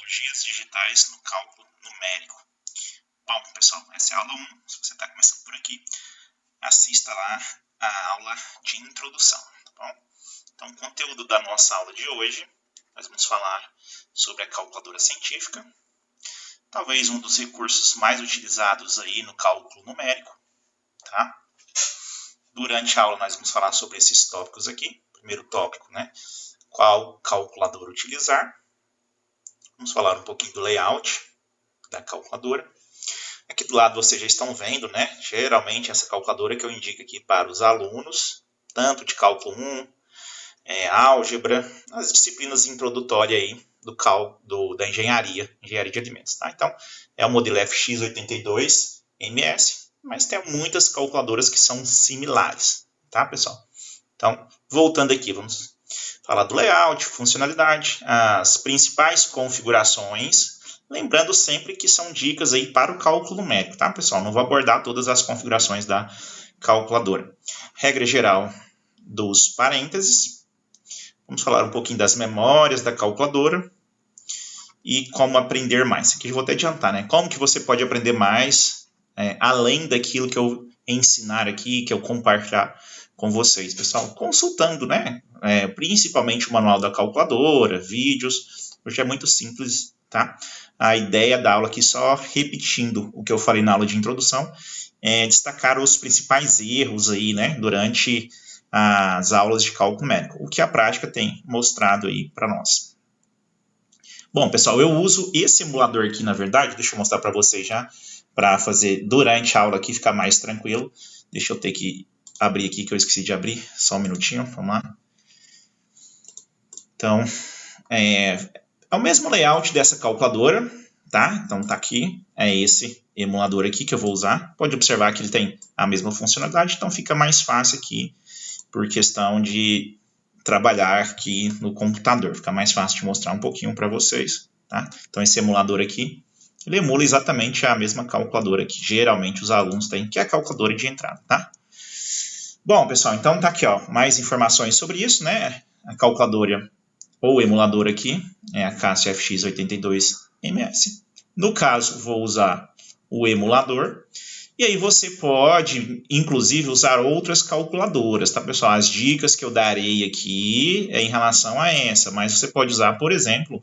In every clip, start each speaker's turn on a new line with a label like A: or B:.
A: Tecnologias digitais no cálculo numérico. Bom, pessoal, essa é a aula 1. Se você está começando por aqui, assista lá a aula de introdução, tá bom? Então, o conteúdo da nossa aula de hoje, nós vamos falar sobre a calculadora científica, talvez um dos recursos mais utilizados aí no cálculo numérico, tá? Durante a aula nós vamos falar sobre esses tópicos aqui. Primeiro tópico, né? Qual calculadora utilizar? Vamos falar um pouquinho do layout da calculadora. Aqui do lado vocês já estão vendo, né? Geralmente essa calculadora que eu indico aqui para os alunos, tanto de cálculo 1, álgebra, as disciplinas introdutórias aí da engenharia de alimentos, tá? Então, é o modelo FX82MS, mas tem muitas calculadoras que são similares, tá, pessoal? Então, voltando aqui, vamos falar do layout, funcionalidade, as principais configurações, lembrando sempre que são dicas aí para o cálculo numérico, tá, pessoal? Não vou abordar todas as configurações da calculadora. Regra geral dos parênteses. Vamos falar um pouquinho das memórias da calculadora e como aprender mais. Aqui eu vou até adiantar, né? Como que você pode aprender mais, além daquilo que eu ensinar aqui, que eu compartilhar com vocês, pessoal, consultando, né? Principalmente o manual da calculadora, vídeos, hoje é muito simples, tá? A ideia da aula aqui, só repetindo o que eu falei na aula de introdução, é destacar os principais erros aí, né? Durante as aulas de cálculo numérico, o que a prática tem mostrado aí para nós. Bom, pessoal, eu uso esse emulador aqui, na verdade, deixa eu mostrar para vocês já, para fazer durante a aula aqui, ficar mais tranquilo. Deixa eu ter que abrir aqui, que eu esqueci de abrir, só um minutinho, vamos lá. Então, é o mesmo layout dessa calculadora, tá? Então, tá aqui, é esse emulador aqui que eu vou usar. Pode observar que ele tem a mesma funcionalidade, então fica mais fácil aqui, por questão de trabalhar aqui no computador. Fica mais fácil de mostrar um pouquinho para vocês, tá? Então, esse emulador aqui, ele emula exatamente a mesma calculadora que geralmente os alunos têm, que é a calculadora de entrada, tá? Bom, pessoal, então tá aqui, ó, mais informações sobre isso, né? A calculadora ou emulador aqui é a Casio FX82MS. No caso, vou usar o emulador. E aí você pode, inclusive, usar outras calculadoras, tá, pessoal? As dicas que eu darei aqui é em relação a essa, mas você pode usar, por exemplo,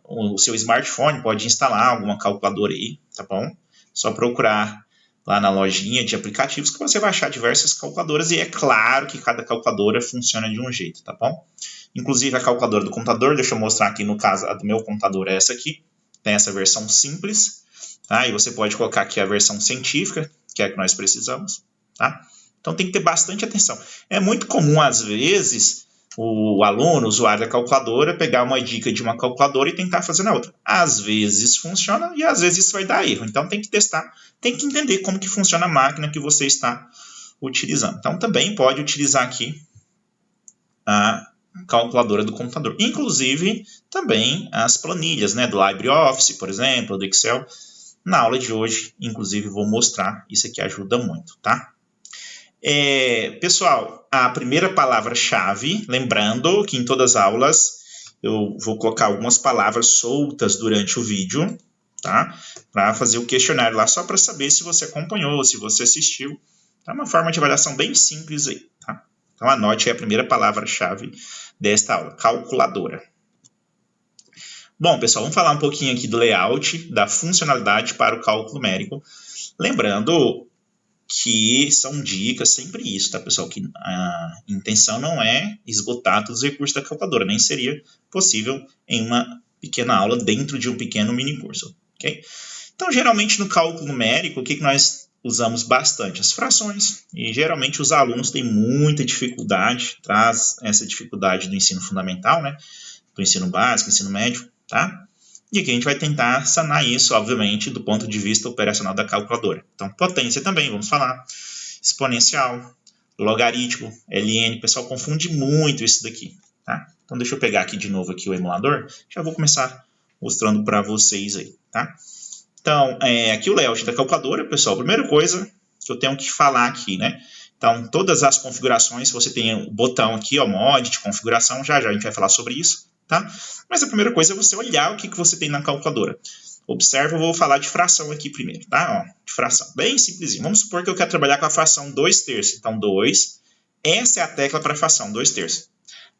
A: o seu smartphone, pode instalar alguma calculadora aí, tá bom? Só procurar lá na lojinha de aplicativos que você vai achar diversas calculadoras e é claro que cada calculadora funciona de um jeito, tá bom? Inclusive a calculadora do computador, deixa eu mostrar aqui no caso, a do meu computador é essa aqui, tem essa versão simples, tá? E você pode colocar aqui a versão científica, que é a que nós precisamos, tá? Então tem que ter bastante atenção. É muito comum, às vezes, o aluno, o usuário da calculadora, pegar uma dica de uma calculadora e tentar fazer na outra. Às vezes funciona e às vezes isso vai dar erro. Então tem que testar, tem que entender como que funciona a máquina que você está utilizando. Então também pode utilizar aqui a calculadora do computador. Inclusive também as planilhas, né, do LibreOffice, por exemplo, do Excel. Na aula de hoje, inclusive, vou mostrar. Isso aqui ajuda muito, tá? Pessoal, a primeira palavra-chave, lembrando que em todas as aulas eu vou colocar algumas palavras soltas durante o vídeo, tá? Para fazer o questionário lá, só para saber se você acompanhou, se você assistiu. É uma forma de avaliação bem simples aí, tá? Então anote aí a primeira palavra-chave desta aula, calculadora. Bom, pessoal, vamos falar um pouquinho aqui do layout, da funcionalidade para o cálculo numérico. Lembrando que são dicas, sempre isso, tá, pessoal? Que a intenção não é esgotar todos os recursos da calculadora, nem seria possível em uma pequena aula dentro de um pequeno mini curso, ok? Então, geralmente no cálculo numérico, o que nós usamos bastante? As frações. E geralmente os alunos têm muita dificuldade, traz essa dificuldade do ensino fundamental, né? Do ensino básico, ensino médio, tá? E aqui a gente vai tentar sanar isso, obviamente, do ponto de vista operacional da calculadora. Então, potência também, vamos falar. Exponencial, logaritmo, ln, o pessoal confunde muito isso daqui, tá? Então, deixa eu pegar aqui de novo aqui o emulador, já vou começar mostrando para vocês aí, tá? Então, aqui o layout da calculadora, pessoal, primeira coisa que eu tenho que falar aqui, né? Então, todas as configurações, você tem o botão aqui, ó, mod de configuração, já a gente vai falar sobre isso. tá? Mas a primeira coisa é você olhar o que você tem na calculadora. Observa, eu vou falar de fração aqui primeiro, tá? Ó, de fração, bem simplesinho. Vamos supor que eu quero trabalhar com a fração 2/3. Então, 2, essa é a tecla para a fração 2/3.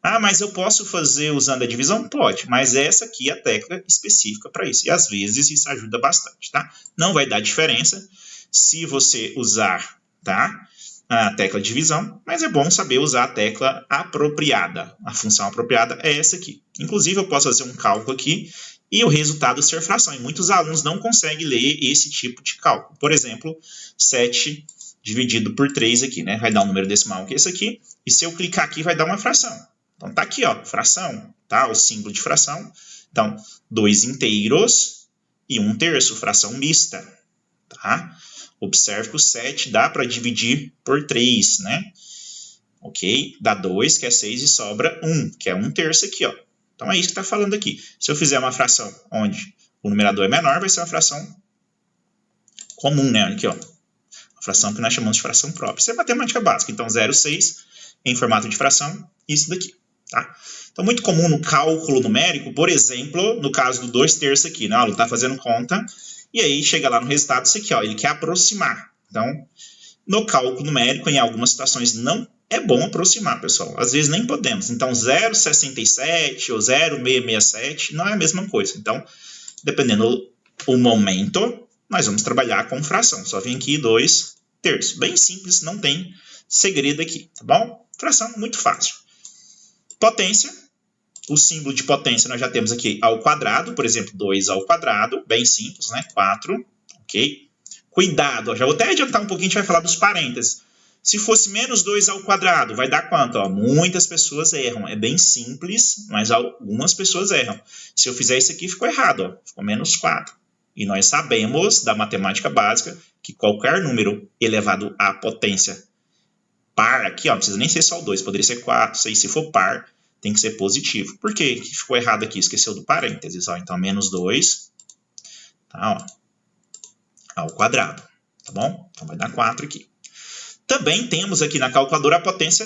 A: Ah, mas eu posso fazer usando a divisão? Pode, mas essa aqui é a tecla específica para isso. E às vezes isso ajuda bastante, tá? Não vai dar diferença se você usar, tá, a tecla divisão, mas é bom saber usar a tecla apropriada. A função apropriada é essa aqui. Inclusive, eu posso fazer um cálculo aqui e o resultado ser fração. E muitos alunos não conseguem ler esse tipo de cálculo. Por exemplo, 7 dividido por 3 aqui, né? Vai dar um número decimal que é esse aqui. E se eu clicar aqui, vai dar uma fração. Então, tá aqui, ó, fração, tá? O símbolo de fração. Então, 2 inteiros e 1/3, fração mista, tá? Observe que o 7 dá para dividir por 3, né? Ok? Dá 2, que é 6, e sobra 1, que é 1/3 aqui, ó. Então, é isso que está falando aqui. Se eu fizer uma fração onde o numerador é menor, vai ser uma fração comum, né? Aqui, ó. Uma fração que nós chamamos de fração própria. Isso é matemática básica. Então, 0,6 em formato de fração, isso daqui, tá? Então, muito comum no cálculo numérico, por exemplo, no caso do 2/3 aqui, né? O aluno está fazendo conta, e aí chega lá no resultado isso aqui, ó. Ele quer aproximar. Então, no cálculo numérico, em algumas situações, não é bom aproximar, pessoal. Às vezes nem podemos. Então, 0,67 ou 0,667 não é a mesma coisa. Então, dependendo do momento, nós vamos trabalhar com fração. Só vem aqui 2/3. Bem simples, não tem segredo aqui, tá bom? Fração muito fácil. Potência. O símbolo de potência nós já temos aqui ao quadrado. Por exemplo, 2 ao quadrado. Bem simples, né? 4. Ok? Cuidado, ó, já vou até adiantar um pouquinho, a gente vai falar dos parênteses. Se fosse menos 2 ao quadrado, vai dar quanto? Ó, muitas pessoas erram. É bem simples, mas algumas pessoas erram. Se eu fizer isso aqui, ficou errado. Ó, ficou menos 4. E nós sabemos, da matemática básica, que qualquer número elevado à potência par, aqui, ó, não precisa nem ser só o 2, poderia ser 4, 6, se for par, tem que ser positivo. Por quê? Que ficou errado aqui? Esqueceu do parênteses. Ó, então, menos 2, tá, ó, ao quadrado, tá bom? Então, vai dar 4 aqui. Também temos aqui na calculadora a potência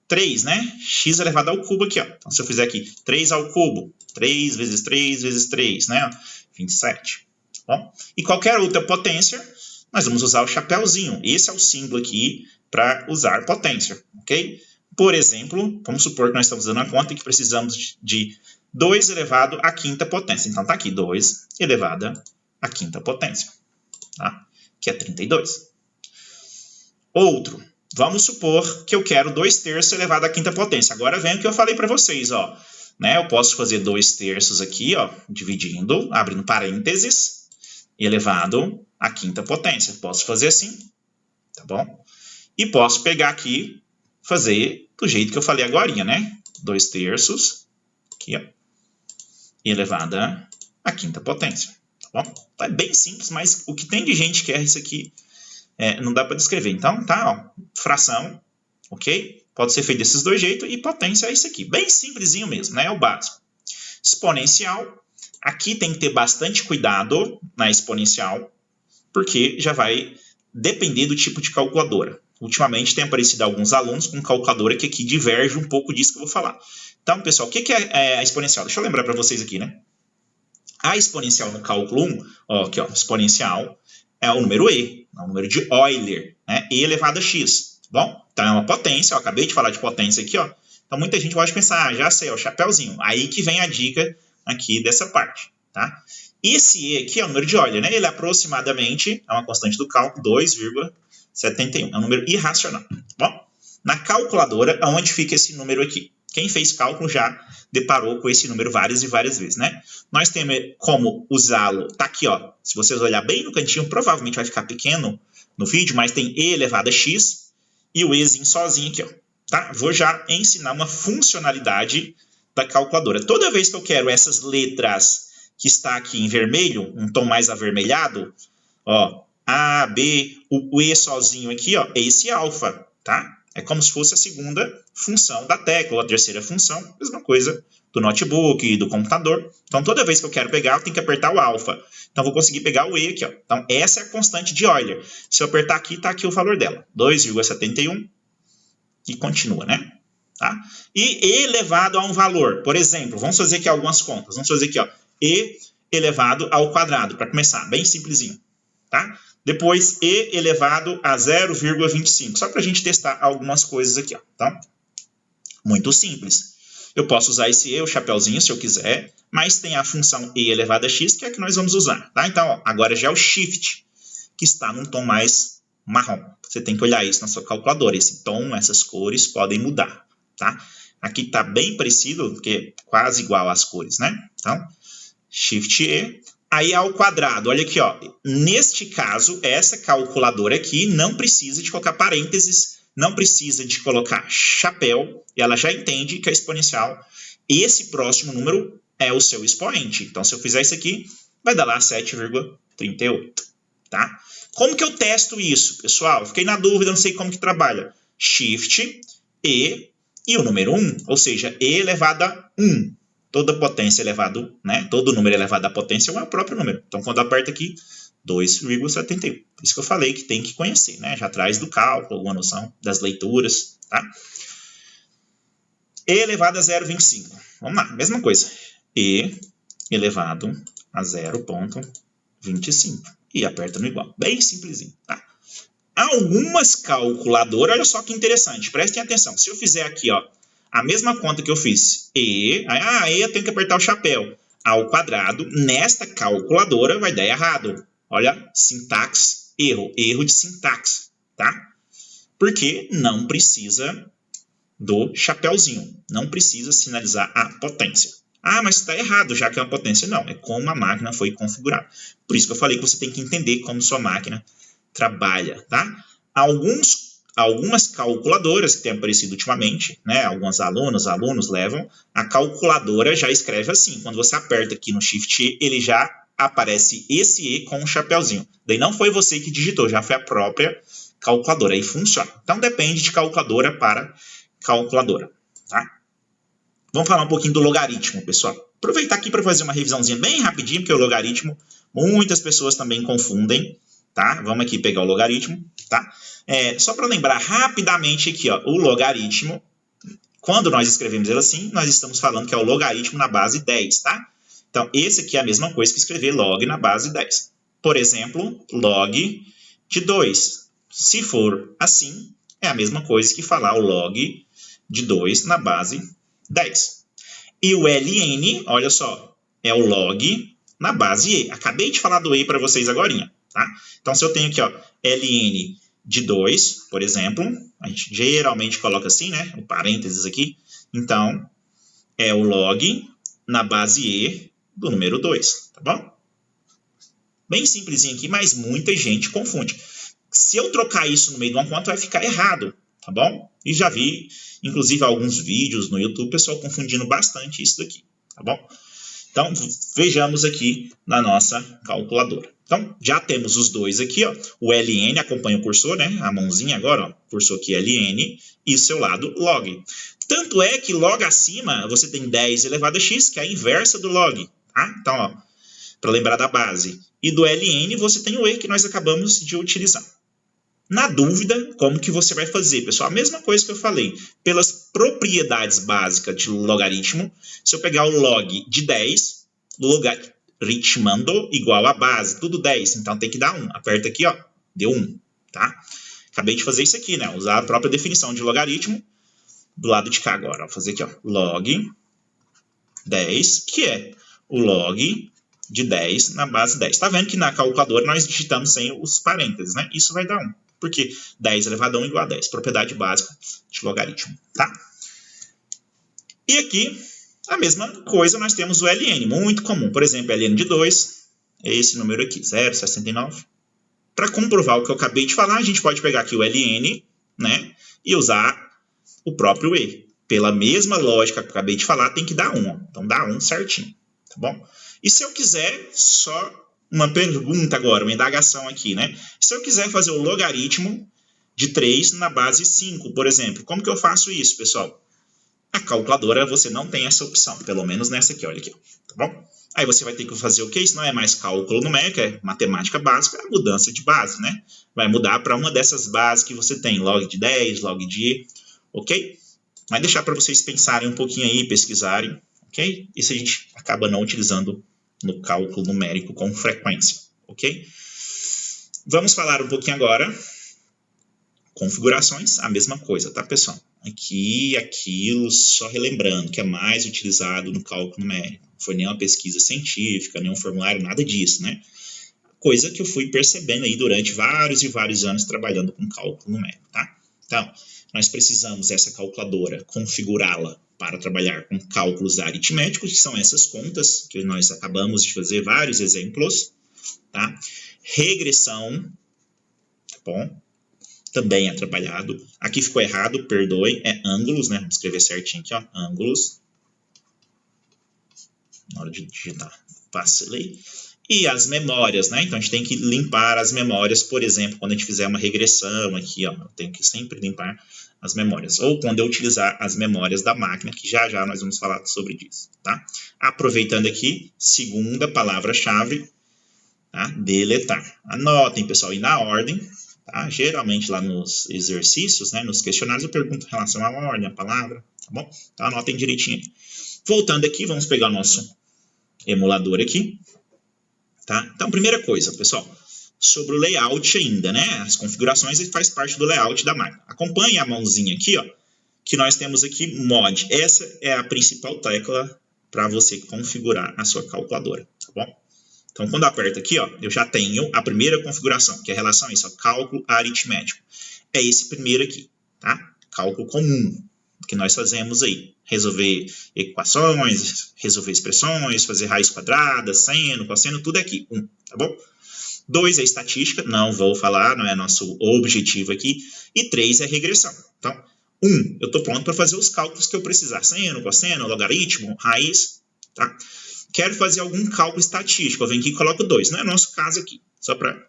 A: 3, né? X elevado ao cubo aqui, ó. Então, se eu fizer aqui 3 ao cubo, 3 vezes 3 vezes 3, né? 27. Tá bom? E qualquer outra potência, nós vamos usar o chapéuzinho. Esse é o símbolo aqui para usar potência, ok? Por exemplo, vamos supor que nós estamos dando a conta que precisamos de 2 elevado à quinta potência. Então, tá aqui 2 elevado à quinta potência, tá? Que é 32. Outro, vamos supor que eu quero 2/3 elevado à quinta potência. Agora vem o que eu falei para vocês, ó. Né? Eu posso fazer 2/3 aqui, ó, dividindo, abrindo parênteses, elevado à quinta potência. Posso fazer assim, tá bom? E posso pegar aqui, fazer do jeito que eu falei agora, né? 2/3, aqui, ó, elevada à quinta potência, tá bom? É bem simples, mas o que tem de gente que erra isso aqui, não dá para descrever. Então, tá, ó, fração, ok? Pode ser feito desses dois jeitos, e potência é isso aqui. Bem simplesinho mesmo, né? É o básico. Exponencial. Aqui tem que ter bastante cuidado na exponencial, porque já vai depender do tipo de calculadora. Ultimamente tem aparecido alguns alunos com calculadora que aqui diverge um pouco disso que eu vou falar. Então, pessoal, o que é a exponencial? Deixa eu lembrar para vocês aqui, né? A exponencial no cálculo 1, ó, aqui, ó, exponencial, é o número E, é o número de Euler, né? E elevado a x, tá bom? Então é uma potência, ó, acabei de falar de potência aqui, ó. Então muita gente pode pensar, já sei, ó, o chapéuzinho. Aí que vem a dica aqui dessa parte, tá? Esse E aqui é o número de Euler, né? Ele é aproximadamente, é uma constante do cálculo, 2,71. É um número irracional, tá bom? Na calculadora, aonde fica esse número aqui? Quem fez cálculo já deparou com esse número várias e várias vezes, né? Nós temos como usá-lo, tá aqui, ó. Se vocês olharem bem no cantinho, provavelmente vai ficar pequeno no vídeo, mas tem E elevado a x e o Ezinho sozinho aqui, ó. Tá? Vou já ensinar uma funcionalidade da calculadora. Toda vez que eu quero essas letras que está aqui em vermelho, um tom mais avermelhado, ó, A, B, o E sozinho aqui, ó, é esse alfa, tá? É como se fosse a segunda função da tecla, ou a terceira função, mesma coisa do notebook, do computador. Então, toda vez que eu quero pegar, eu tenho que apertar o alfa. Então, vou conseguir pegar o E aqui, ó. Então, essa é a constante de Euler. Se eu apertar aqui, está aqui o valor dela, 2,71, e continua, né? tá? E e elevado a um valor. Por exemplo, vamos fazer aqui algumas contas. Vamos fazer aqui, ó, e elevado ao quadrado, para começar, bem simplesinho, tá? Depois, e elevado a 0,25, só para a gente testar algumas coisas aqui, ó, tá? Muito simples. Eu posso usar esse e, o chapeuzinho, se eu quiser, mas tem a função e elevado a x, que é a que nós vamos usar, tá? Então, ó, agora já é o shift, que está num tom mais marrom. Você tem que olhar isso na sua calculadora. Esse tom, essas cores podem mudar, tá? Aqui está bem parecido, porque é quase igual às cores, né? Então, Shift E. Aí ao quadrado, olha aqui, ó. Neste caso, essa calculadora aqui não precisa de colocar parênteses, não precisa de colocar chapéu, e ela já entende que a exponencial, esse próximo número é o seu expoente. Então, se eu fizer isso aqui, vai dar lá 7,38, tá? Como que eu testo isso, pessoal? Fiquei na dúvida, não sei como que trabalha. Shift E e o número 1, ou seja, E elevado a 1. Toda potência elevado, né? Todo número elevado à potência é o próprio número. Então, quando aperta aqui, 2,71. Por isso que eu falei que tem que conhecer, né? Já traz do cálculo, alguma noção das leituras, tá? E elevado a 0,25. Vamos lá, mesma coisa. E elevado a 0,25. E aperta no igual. Bem simplesinho, tá? Algumas calculadoras, olha só que interessante, prestem atenção. Se eu fizer aqui, ó, a mesma conta que eu fiz, E eu tenho que apertar o chapéu, ao quadrado, nesta calculadora vai dar errado. Olha, sintaxe, erro de sintaxe, tá? Porque não precisa do chapéuzinho, não precisa sinalizar a potência. Ah, mas está errado, já que é uma potência. Não, é como a máquina foi configurada. Por isso que eu falei que você tem que entender como sua máquina trabalha, tá? Algumas calculadoras que têm aparecido ultimamente, né? Alguns alunos levam, a calculadora já escreve assim. Quando você aperta aqui no Shift E, ele já aparece esse E com um chapéuzinho. Daí não foi você que digitou, já foi a própria calculadora. Aí funciona. Então depende de calculadora para calculadora, tá? Vamos falar um pouquinho do logaritmo, pessoal. Aproveitar aqui para fazer uma revisãozinha bem rapidinho, porque o logaritmo muitas pessoas também confundem, tá? Vamos aqui pegar o logaritmo, tá? Só para lembrar rapidamente aqui, ó, o logaritmo, quando nós escrevemos ele assim, nós estamos falando que é o logaritmo na base 10, tá? Então, esse aqui é a mesma coisa que escrever log na base 10. Por exemplo, log de 2. Se for assim, é a mesma coisa que falar o log de 2 na base 10. E o ln, olha só, é o log na base E. Acabei de falar do E para vocês agora, tá? Então, se eu tenho aqui, ó, ln de 2, por exemplo, a gente geralmente coloca assim, né? O parênteses aqui. Então, é o log na base E do número 2, tá bom? Bem simplesinho aqui, mas muita gente confunde. Se eu trocar isso no meio de uma conta, vai ficar errado, tá bom? E já vi, inclusive, alguns vídeos no YouTube, o pessoal confundindo bastante isso daqui, tá bom? Então, vejamos aqui na nossa calculadora. Então, já temos os dois aqui, ó. O ln acompanha o cursor, né? A mãozinha agora, ó. Cursor aqui ln e seu lado log. Tanto é que logo acima você tem 10 elevado a x, que é a inversa do log, tá? Então, ó, para lembrar da base. E do ln você tem o e que nós acabamos de utilizar. Na dúvida, como que você vai fazer, pessoal? A mesma coisa que eu falei. Pelas propriedades básicas de logaritmo, se eu pegar o log de 10, logaritmando igual a base, tudo 10, então tem que dar 1. Aperta aqui, ó, deu 1, tá? Acabei de fazer isso aqui, né? Usar a própria definição de logaritmo do lado de cá agora. Vou fazer aqui, ó, log 10, que é o log de 10 na base 10. Tá vendo que na calculadora nós digitamos sem os parênteses, né? Isso vai dar 1. Porque 10 elevado a 1 igual a 10. Propriedade básica de logaritmo, tá? E aqui, a mesma coisa, nós temos o ln, muito comum. Por exemplo, ln de 2, é esse número aqui, 0,69. Para comprovar o que eu acabei de falar, a gente pode pegar aqui o ln, né? E usar o próprio e. Pela mesma lógica que eu acabei de falar, tem que dar 1. Ó. Então, dá 1 certinho, tá bom? E se eu quiser, só uma pergunta agora, uma indagação aqui, né? Se eu quiser fazer o logaritmo de 3 na base 5, por exemplo, como que eu faço isso, pessoal? A calculadora, você não tem essa opção, pelo menos nessa aqui, olha aqui, tá bom? Aí você vai ter que fazer o quê? Isso não é mais cálculo numérico, é matemática básica, é a mudança de base, né? Vai mudar para uma dessas bases que você tem, log de 10, log de E, ok? Mas deixar para vocês pensarem um pouquinho aí, pesquisarem, ok? Isso a gente acaba não utilizando no cálculo numérico com frequência, ok? Vamos falar um pouquinho agora. Configurações, a mesma coisa, tá, pessoal? Aqui, aquilo, só relembrando que é mais utilizado no cálculo numérico. Não foi nem uma pesquisa científica, nem um formulário, nada disso, né? Coisa que eu fui percebendo aí durante vários e vários anos trabalhando com cálculo numérico, tá? Então, nós precisamos dessa calculadora, configurá-la para trabalhar com cálculos aritméticos, que são essas contas que nós acabamos de fazer vários exemplos, tá? Regressão, tá bom? Também é trabalhado. Aqui ficou errado, perdoe, é ângulos, né? Vamos escrever certinho aqui, ó, ângulos. Na hora de digitar, vacilei. E as memórias, né? Então a gente tem que limpar as memórias, por exemplo, quando a gente fizer uma regressão aqui, ó, eu tenho que sempre limpar as memórias. Ou quando eu utilizar as memórias da máquina, que já já nós vamos falar sobre isso, tá? Aproveitando aqui, segunda palavra-chave, tá? Deletar. Anotem, pessoal, e na ordem. Tá? Geralmente lá nos exercícios, né, nos questionários, eu pergunto em relação à ordem, à palavra, tá bom? Então anotem direitinho. Voltando aqui, vamos pegar o nosso emulador aqui. Tá? Então, primeira coisa, pessoal, sobre o layout ainda, né? As configurações faz parte do layout da máquina. Acompanhe a mãozinha aqui, ó, que nós temos aqui mod. Essa é a principal tecla para você configurar a sua calculadora, tá bom? Então, quando eu aperto aqui, ó, eu já tenho a primeira configuração, que é a relação a isso, ó, cálculo aritmético. É esse primeiro aqui, tá? Cálculo comum, que nós fazemos aí. Resolver equações, resolver expressões, fazer raiz quadrada, seno, cosseno, tudo é aqui. Tá bom? 2 é estatística, não vou falar, não é nosso objetivo aqui. E 3 é regressão. Então, eu estou pronto para fazer os cálculos que eu precisar. Seno, cosseno, logaritmo, raiz, tá? Quero fazer algum cálculo estatístico, eu venho aqui e coloco 2. Não é nosso caso aqui, só para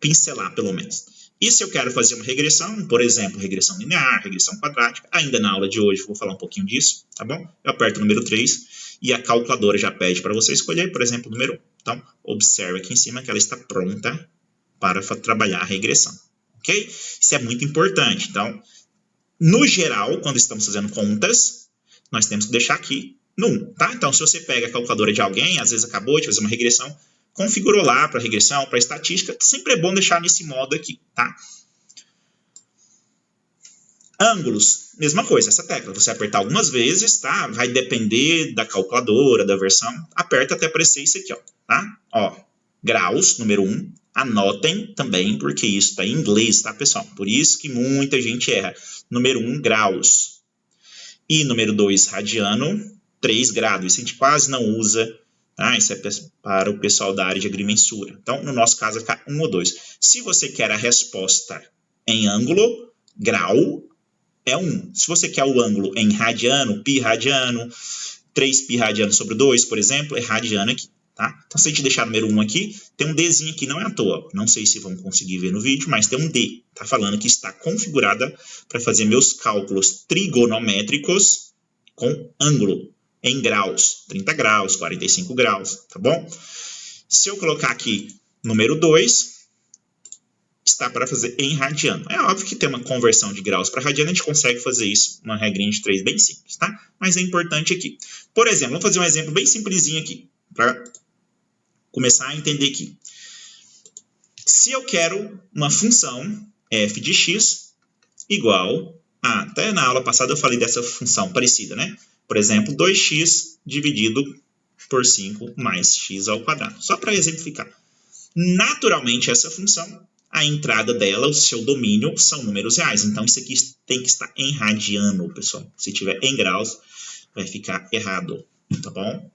A: pincelar pelo menos. E se eu quero fazer uma regressão, por exemplo, regressão linear, regressão quadrática, ainda na aula de hoje vou falar um pouquinho disso, tá bom? Eu aperto o número 3 e a calculadora já pede para você escolher, por exemplo, o número 1. Então, observe aqui em cima que ela está pronta para trabalhar a regressão, ok? Isso é muito importante. Então, no geral, quando estamos fazendo contas, nós temos que deixar aqui no 1, tá? Então, se você pega a calculadora de alguém, às vezes acabou de fazer uma regressão, configurou lá para regressão, para estatística, sempre é bom deixar nesse modo aqui, tá? Ângulos, mesma coisa, essa tecla, você apertar algumas vezes, tá? Vai depender da calculadora, da versão, aperta até aparecer isso aqui, ó, tá? Ó, graus, número 1, anotem também, porque isso está em inglês, tá, pessoal? Por isso que muita gente erra. Número 1, graus. E número 2, radiano, 3 graus. Isso a gente quase não usa, tá? Isso é para o pessoal da área de agrimensura. Então, no nosso caso, vai ficar 1 ou 2. Se você quer a resposta em ângulo, grau é 1. Se você quer o ângulo em radiano, pi radiano, 3 pi radiano sobre 2, por exemplo, é radiano aqui. Tá? Então, se a gente deixar o número 1 aqui, tem um Dzinho aqui, não é à toa. Não sei se vão conseguir ver no vídeo, mas tem um D. Está falando que está configurada para fazer meus cálculos trigonométricos com ângulo em graus. 30 graus, 45 graus, tá bom? Se eu colocar aqui número 2, está para fazer em radiano. É óbvio que tem uma conversão de graus para radiano, a gente consegue fazer isso, uma regrinha de 3 bem simples, tá? Mas é importante aqui. Por exemplo, vamos fazer um exemplo bem simplesinho aqui, para começar a entender aqui. Se eu quero uma função f de x igual a... Até na aula passada eu falei dessa função parecida, né? Por exemplo, 2x dividido por 5 mais x ao quadrado. Só para exemplificar. Naturalmente, essa função, a entrada dela, o seu domínio, são números reais. Então, isso aqui tem que estar em radiano, pessoal. Se tiver em graus, vai ficar errado, tá bom?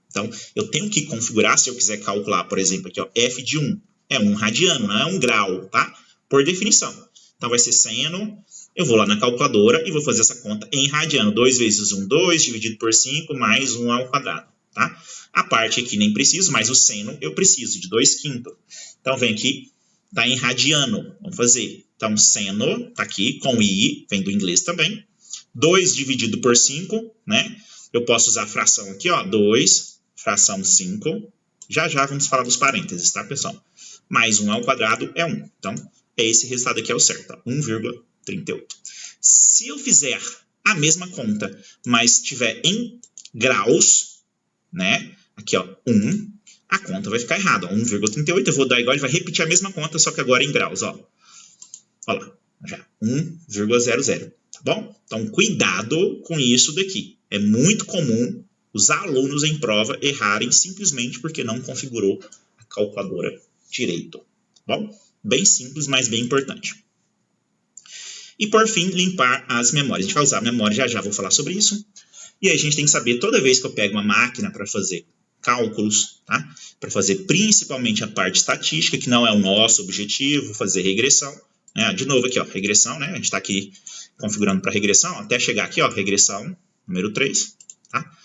A: Então, eu tenho que configurar, se eu quiser calcular, por exemplo, aqui, ó, f de 1 é 1 radiano, não é 1 grau, tá? Por definição. Então, vai ser seno, eu vou lá na calculadora e vou fazer essa conta em radiano. 2 vezes 1, 2, dividido por 5, mais 1 ao quadrado, tá? A parte aqui nem preciso, mas o seno eu preciso, de 2/5. Então, vem aqui, tá em radiano, vamos fazer. Então, seno, tá aqui, com i, vem do inglês também. 2 dividido por 5, né? Eu posso usar a fração aqui, ó, 2... fração 5, já vamos falar dos parênteses, tá, pessoal? Mais 1 ao quadrado é 1. Então, esse resultado aqui é o certo, 1,38. Se eu fizer a mesma conta, mas estiver em graus, né? Aqui, ó, 1, a conta vai ficar errada. 1,38, eu vou dar igual, ele vai repetir a mesma conta, só que agora em graus, ó. Olha lá, já, 1,00, tá bom? Então, cuidado com isso daqui. É muito comum os alunos em prova errarem simplesmente porque não configurou a calculadora direito, tá bom? Bem simples, mas bem importante. E, por fim, limpar as memórias. A gente vai usar a memória já, vou falar sobre isso. E aí a gente tem que saber, toda vez que eu pego uma máquina para fazer cálculos, tá? Para fazer principalmente a parte estatística, que não é o nosso objetivo, fazer regressão. Né? De novo aqui, ó, regressão, né? A gente está aqui configurando para regressão, até chegar aqui, ó, regressão número 3, tá?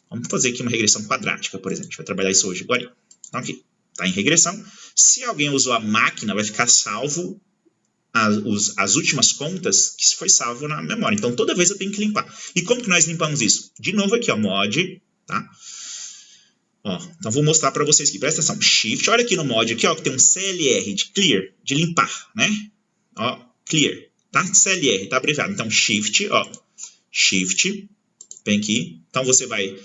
A: Vamos fazer aqui uma regressão quadrática, por exemplo. A gente vai trabalhar isso hoje agora. Então, aqui, está em regressão. Se alguém usou a máquina, vai ficar salvo as últimas contas que foi salvo na memória. Então, toda vez eu tenho que limpar. E como que nós limpamos isso? De novo aqui, ó, mod, tá? Ó, então, vou mostrar para vocês aqui. Presta atenção. Shift, olha aqui no mod, aqui, ó, que tem um CLR de clear, de limpar, né? Ó, clear, tá? CLR, tá abreviado. Então, Shift, ó, Shift, vem aqui. Então, você vai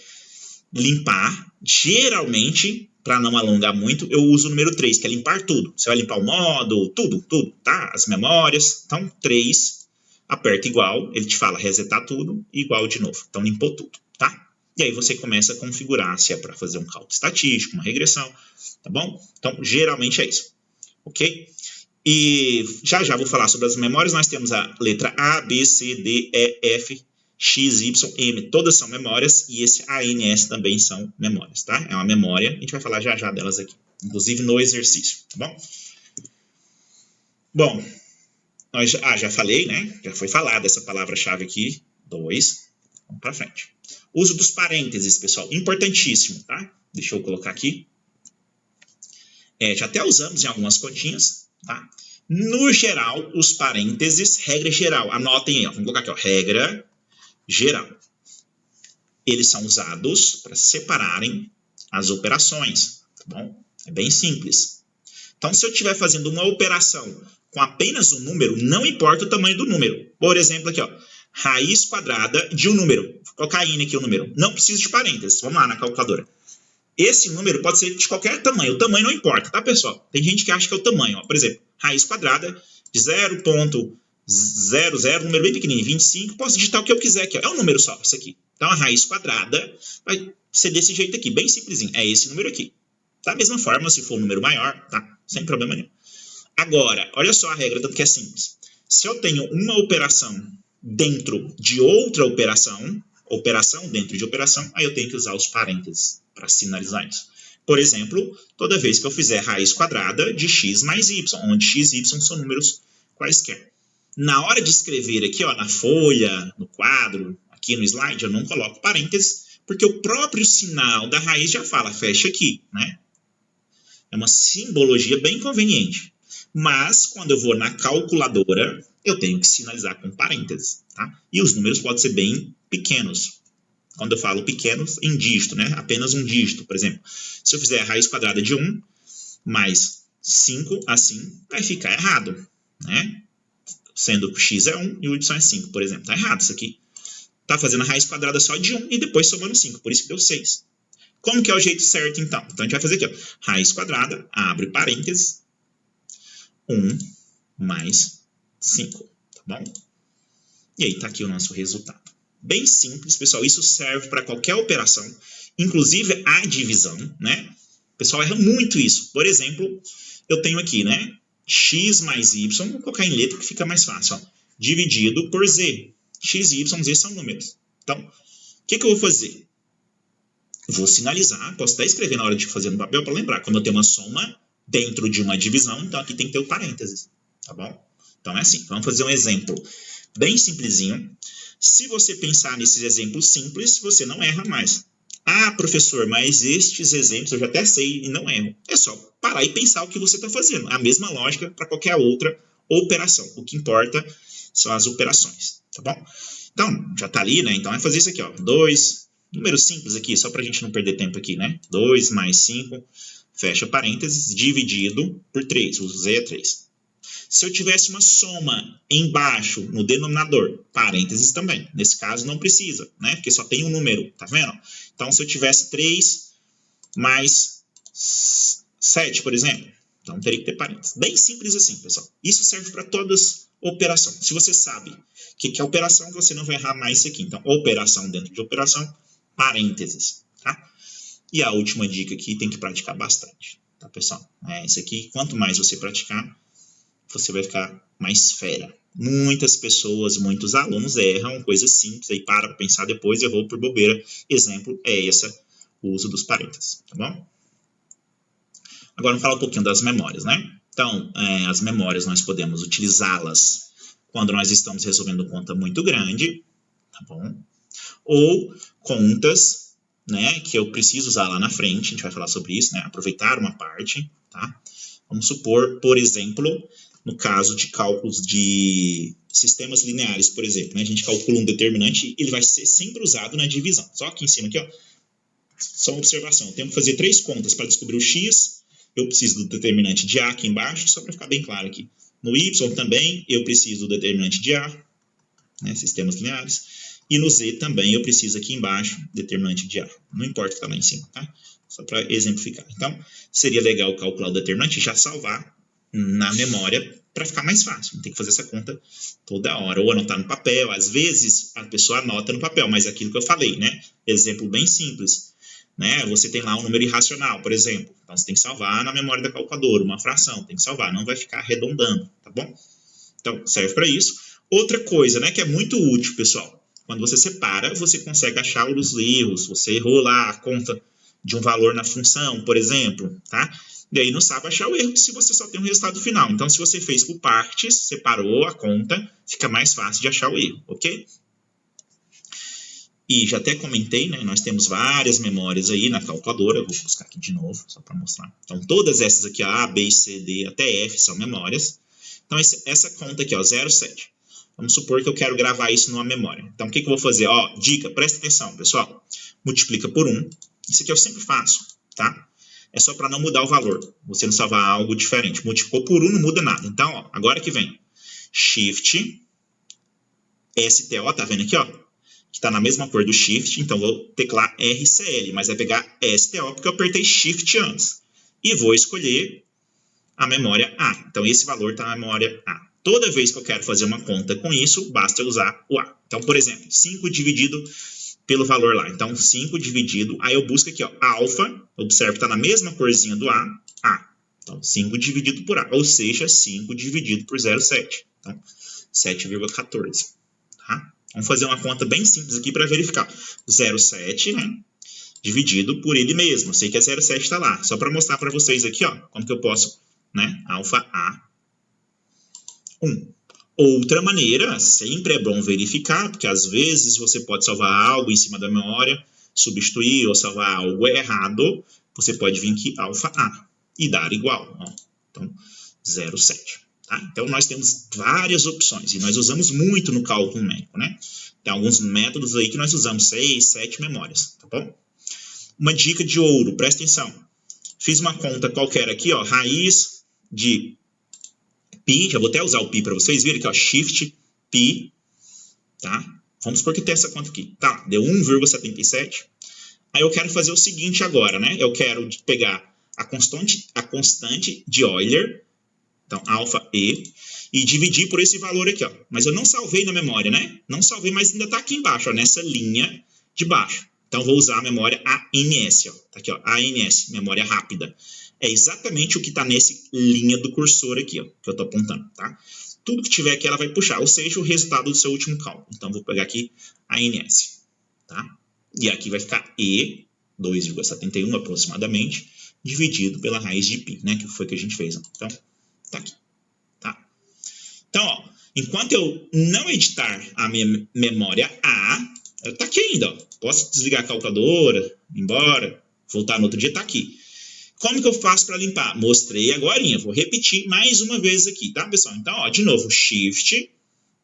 A: limpar, geralmente, para não alongar muito, eu uso o número 3, que é limpar tudo. Você vai limpar o módulo, tudo, tá? As memórias. Então, 3, aperta igual, ele te fala resetar tudo, igual de novo. Então, limpou tudo, tá? E aí você começa a configurar se é para fazer um cálculo estatístico, uma regressão, tá bom? Então, geralmente é isso, ok? E já vou falar sobre as memórias. Nós temos a letra A, B, C, D, E, F, X, Y, M, todas são memórias, e esse ANS também são memórias, tá? É uma memória, a gente vai falar já delas aqui, inclusive no exercício, tá bom? Bom, nós já falei, né? Já foi falada essa palavra-chave aqui, 2, vamos para frente. Uso dos parênteses, pessoal, importantíssimo, tá? Deixa eu colocar aqui. Já até usamos em algumas continhas, tá? No geral, os parênteses, regra geral, anotem aí, ó, vamos colocar aqui, ó, regra geral. Eles são usados para separarem as operações, tá bom? É bem simples. Então, se eu estiver fazendo uma operação com apenas um número, não importa o tamanho do número. Por exemplo, aqui, ó, raiz quadrada de um número. Vou colocar N aqui o número. Não precisa de parênteses. Vamos lá na calculadora. Esse número pode ser de qualquer tamanho. O tamanho não importa, tá, pessoal? Tem gente que acha que é o tamanho. Ó. Por exemplo, raiz quadrada de 0,00, número bem pequenininho, 25. Posso digitar o que eu quiser aqui. Ó. É um número só, isso aqui. Então, a raiz quadrada vai ser desse jeito aqui, bem simplesinho. É esse número aqui. Da mesma forma, se for um número maior, tá? Sem problema nenhum. Agora, olha só a regra, tanto que é simples. Se eu tenho uma operação dentro de outra operação dentro de operação, aí eu tenho que usar os parênteses para sinalizar isso. Por exemplo, toda vez que eu fizer raiz quadrada de x mais y, onde x e y são números quaisquer. Na hora de escrever aqui, ó, na folha, no quadro, aqui no slide, eu não coloco parênteses, porque o próprio sinal da raiz já fala, fecha aqui, né? É uma simbologia bem conveniente. Mas, quando eu vou na calculadora, eu tenho que sinalizar com parênteses, tá? E os números podem ser bem pequenos. Quando eu falo pequenos, em dígito, né? Apenas um dígito, por exemplo. Se eu fizer a raiz quadrada de 1 mais 5, assim, vai ficar errado, né? Sendo que o x é 1 e o y é 5, por exemplo. Tá errado isso aqui. Tá fazendo a raiz quadrada só de 1 e depois somando 5, por isso que deu 6. Como que é o jeito certo, então? Então, a gente vai fazer aqui, ó. Raiz quadrada, abre parênteses, 1 mais 5, tá bom? E aí tá aqui o nosso resultado. Bem simples, pessoal. Isso serve para qualquer operação, inclusive a divisão, né? O pessoal erra muito isso. Por exemplo, eu tenho aqui, né? X mais Y, vou colocar em letra que fica mais fácil, ó. Dividido por Z. X e Y, Z são números. Então, o que eu vou fazer? Eu vou sinalizar, posso até escrever na hora de fazer no papel para lembrar. Quando eu tenho uma soma dentro de uma divisão, então aqui tem que ter o parênteses, tá bom? Então é assim, vamos fazer um exemplo bem simplesinho. Se você pensar nesses exemplos simples, você não erra mais. Ah, professor, mas estes exemplos eu já até sei e não erro. É só parar e pensar o que você está fazendo. A mesma lógica para qualquer outra operação. O que importa são as operações, tá bom? Então, já está ali, né? Então é fazer isso aqui, ó. 2, número simples aqui, só para a gente não perder tempo aqui, né? 2 mais 5, fecha parênteses, dividido por 3. O Z é 3. Se eu tivesse uma soma embaixo, no denominador, parênteses também. Nesse caso não precisa, né? Porque só tem um número, tá vendo? Então, se eu tivesse 3 mais 7, por exemplo, então teria que ter parênteses. Bem simples assim, pessoal. Isso serve para todas operações. Se você sabe o que é operação, você não vai errar mais isso aqui. Então, operação dentro de operação, parênteses, tá? E a última dica aqui, tem que praticar bastante, tá, pessoal? Isso aqui, quanto mais você praticar, você vai ficar mais fera. Muitas pessoas, muitos alunos erram coisas simples, aí para pensar depois, errou por bobeira. Exemplo é o uso dos parênteses, tá bom? Agora vamos falar um pouquinho das memórias, né? Então, as memórias nós podemos utilizá-las quando nós estamos resolvendo conta muito grande, tá bom? Ou contas, né, que eu preciso usar lá na frente, a gente vai falar sobre isso, né? Aproveitar uma parte, tá? Vamos supor, por exemplo, no caso de cálculos de sistemas lineares, por exemplo, né? A gente calcula um determinante, ele vai ser sempre usado na divisão. Só aqui em cima, aqui, ó, só uma observação. Eu tenho que fazer 3 contas para descobrir o x, eu preciso do determinante de a aqui embaixo, só para ficar bem claro aqui. No y também, eu preciso do determinante de a, né? Sistemas lineares. E no z também, eu preciso aqui embaixo, determinante de a. Não importa o que está lá em cima, tá? Só para exemplificar. Então, seria legal calcular o determinante e já salvar na memória para ficar mais fácil. Não tem que fazer essa conta toda hora. Ou anotar no papel. Às vezes, a pessoa anota no papel, mas é aquilo que eu falei, né? Exemplo bem simples. Né? Você tem lá um número irracional, por exemplo. Então, você tem que salvar na memória da calculadora, uma fração. Tem que salvar, não vai ficar arredondando, tá bom? Então, serve para isso. Outra coisa, né, que é muito útil, pessoal. Quando você separa, você consegue achar os erros. Você errou lá a conta de um valor na função, por exemplo, tá? E aí não sabe achar o erro se você só tem um resultado final. Então, se você fez por partes, separou a conta, fica mais fácil de achar o erro, ok? E já até comentei, né? Nós temos várias memórias aí na calculadora. Eu vou buscar aqui de novo, só para mostrar. Então, todas essas aqui, A, B, C, D, até F, são memórias. Então, essa conta aqui, ó, 0,7. Vamos supor que eu quero gravar isso numa memória. Então, o que eu vou fazer? Ó, dica, presta atenção, pessoal. Multiplica por 1. Isso aqui eu sempre faço, tá? É só para não mudar o valor. Você não salvar algo diferente. Multiplicou por 1, não muda nada. Então, ó, agora que vem. Shift, STO, tá vendo aqui, ó? Que está na mesma cor do Shift. Então, vou teclar RCL, mas vai pegar STO porque eu apertei Shift antes. E vou escolher a memória A. Então, esse valor está na memória A. Toda vez que eu quero fazer uma conta com isso, basta usar o A. Então, por exemplo, 5 dividido pelo valor lá. Então, 5 dividido, aí eu busco aqui, ó, alfa, observe que está na mesma corzinha do A. Então, 5 dividido por A, ou seja, 5 dividido por 0,7. Então, 7,14. Tá? Vamos fazer uma conta bem simples aqui para verificar. 0,7, né, dividido por ele mesmo. Eu sei que é 0,7 está lá. Só para mostrar para vocês aqui, ó, como que eu posso, né, alfa A, 1. Outra maneira, sempre é bom verificar, porque às vezes você pode salvar algo em cima da memória, substituir ou salvar algo errado, você pode vir aqui alfa A e dar igual. Ó. Então, 0,7. Tá? Então, nós temos várias opções e nós usamos muito no cálculo numérico, né? Tem alguns métodos aí que nós usamos 6, 7 memórias, tá bom? Uma dica de ouro, presta atenção. Fiz uma conta qualquer aqui, ó, raiz de π, já vou até usar o π para vocês verem aqui, ó, Shift π, tá? Vamos supor que tem essa conta aqui, tá? Deu 1,77. Aí eu quero fazer o seguinte agora, né? Eu quero pegar a constante de Euler, então alfa E, e dividir por esse valor aqui, ó. Mas eu não salvei na memória, né? Não salvei, mas ainda tá aqui embaixo, ó, nessa linha de baixo. Então vou usar a memória ANS, ó. Tá aqui, ó, ANS, memória rápida. É exatamente o que está nesse linha do cursor aqui, ó, que eu estou apontando, tá? Tudo que tiver aqui ela vai puxar, ou seja, o resultado do seu último cálculo. Então, vou pegar aqui a ANS, tá? E aqui vai ficar E, 2,71 aproximadamente, dividido pela raiz de π, né? Que foi que a gente fez. Ó. Então, tá aqui, tá? Então, ó, enquanto eu não editar a minha memória A, ela tá aqui ainda, ó. Posso desligar a calculadora, ir embora, voltar no outro dia, tá aqui. Como que eu faço para limpar? Mostrei agorinha. Vou repetir mais uma vez aqui, tá, pessoal? Então, ó, de novo, Shift,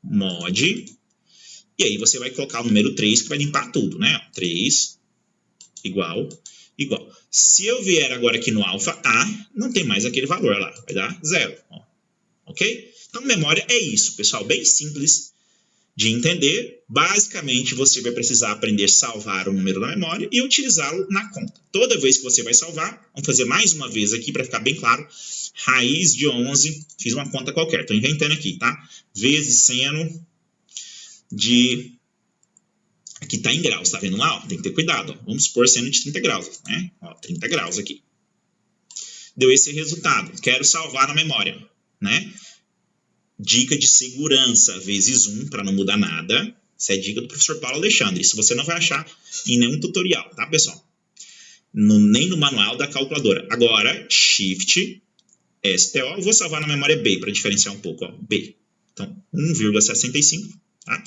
A: Mod, e aí você vai colocar o número 3, que vai limpar tudo, né? 3, igual. Se eu vier agora aqui no alfa A, não tem mais aquele valor lá, vai dar 0. Ó. ok? Então, memória é isso, pessoal, bem simples de entender. Basicamente, você vai precisar aprender a salvar o número na memória e utilizá-lo na conta. Toda vez que você vai salvar, vamos fazer mais uma vez aqui para ficar bem claro, raiz de 11, fiz uma conta qualquer, estou inventando aqui, tá? Vezes seno de... Aqui está em graus, tá vendo lá? Ó, tem que ter cuidado. Ó. Vamos supor seno de 30 graus, né? Ó, 30 graus aqui. Deu esse resultado. Quero salvar na memória, né? Dica de segurança, vezes 1, para não mudar nada. Essa é a dica do professor Paulo Alexandre. Isso você não vai achar em nenhum tutorial, tá, pessoal? Nem no manual da calculadora. Agora, Shift, STO, eu vou salvar na memória B, para diferenciar um pouco, ó, B. Então, 1,65, tá?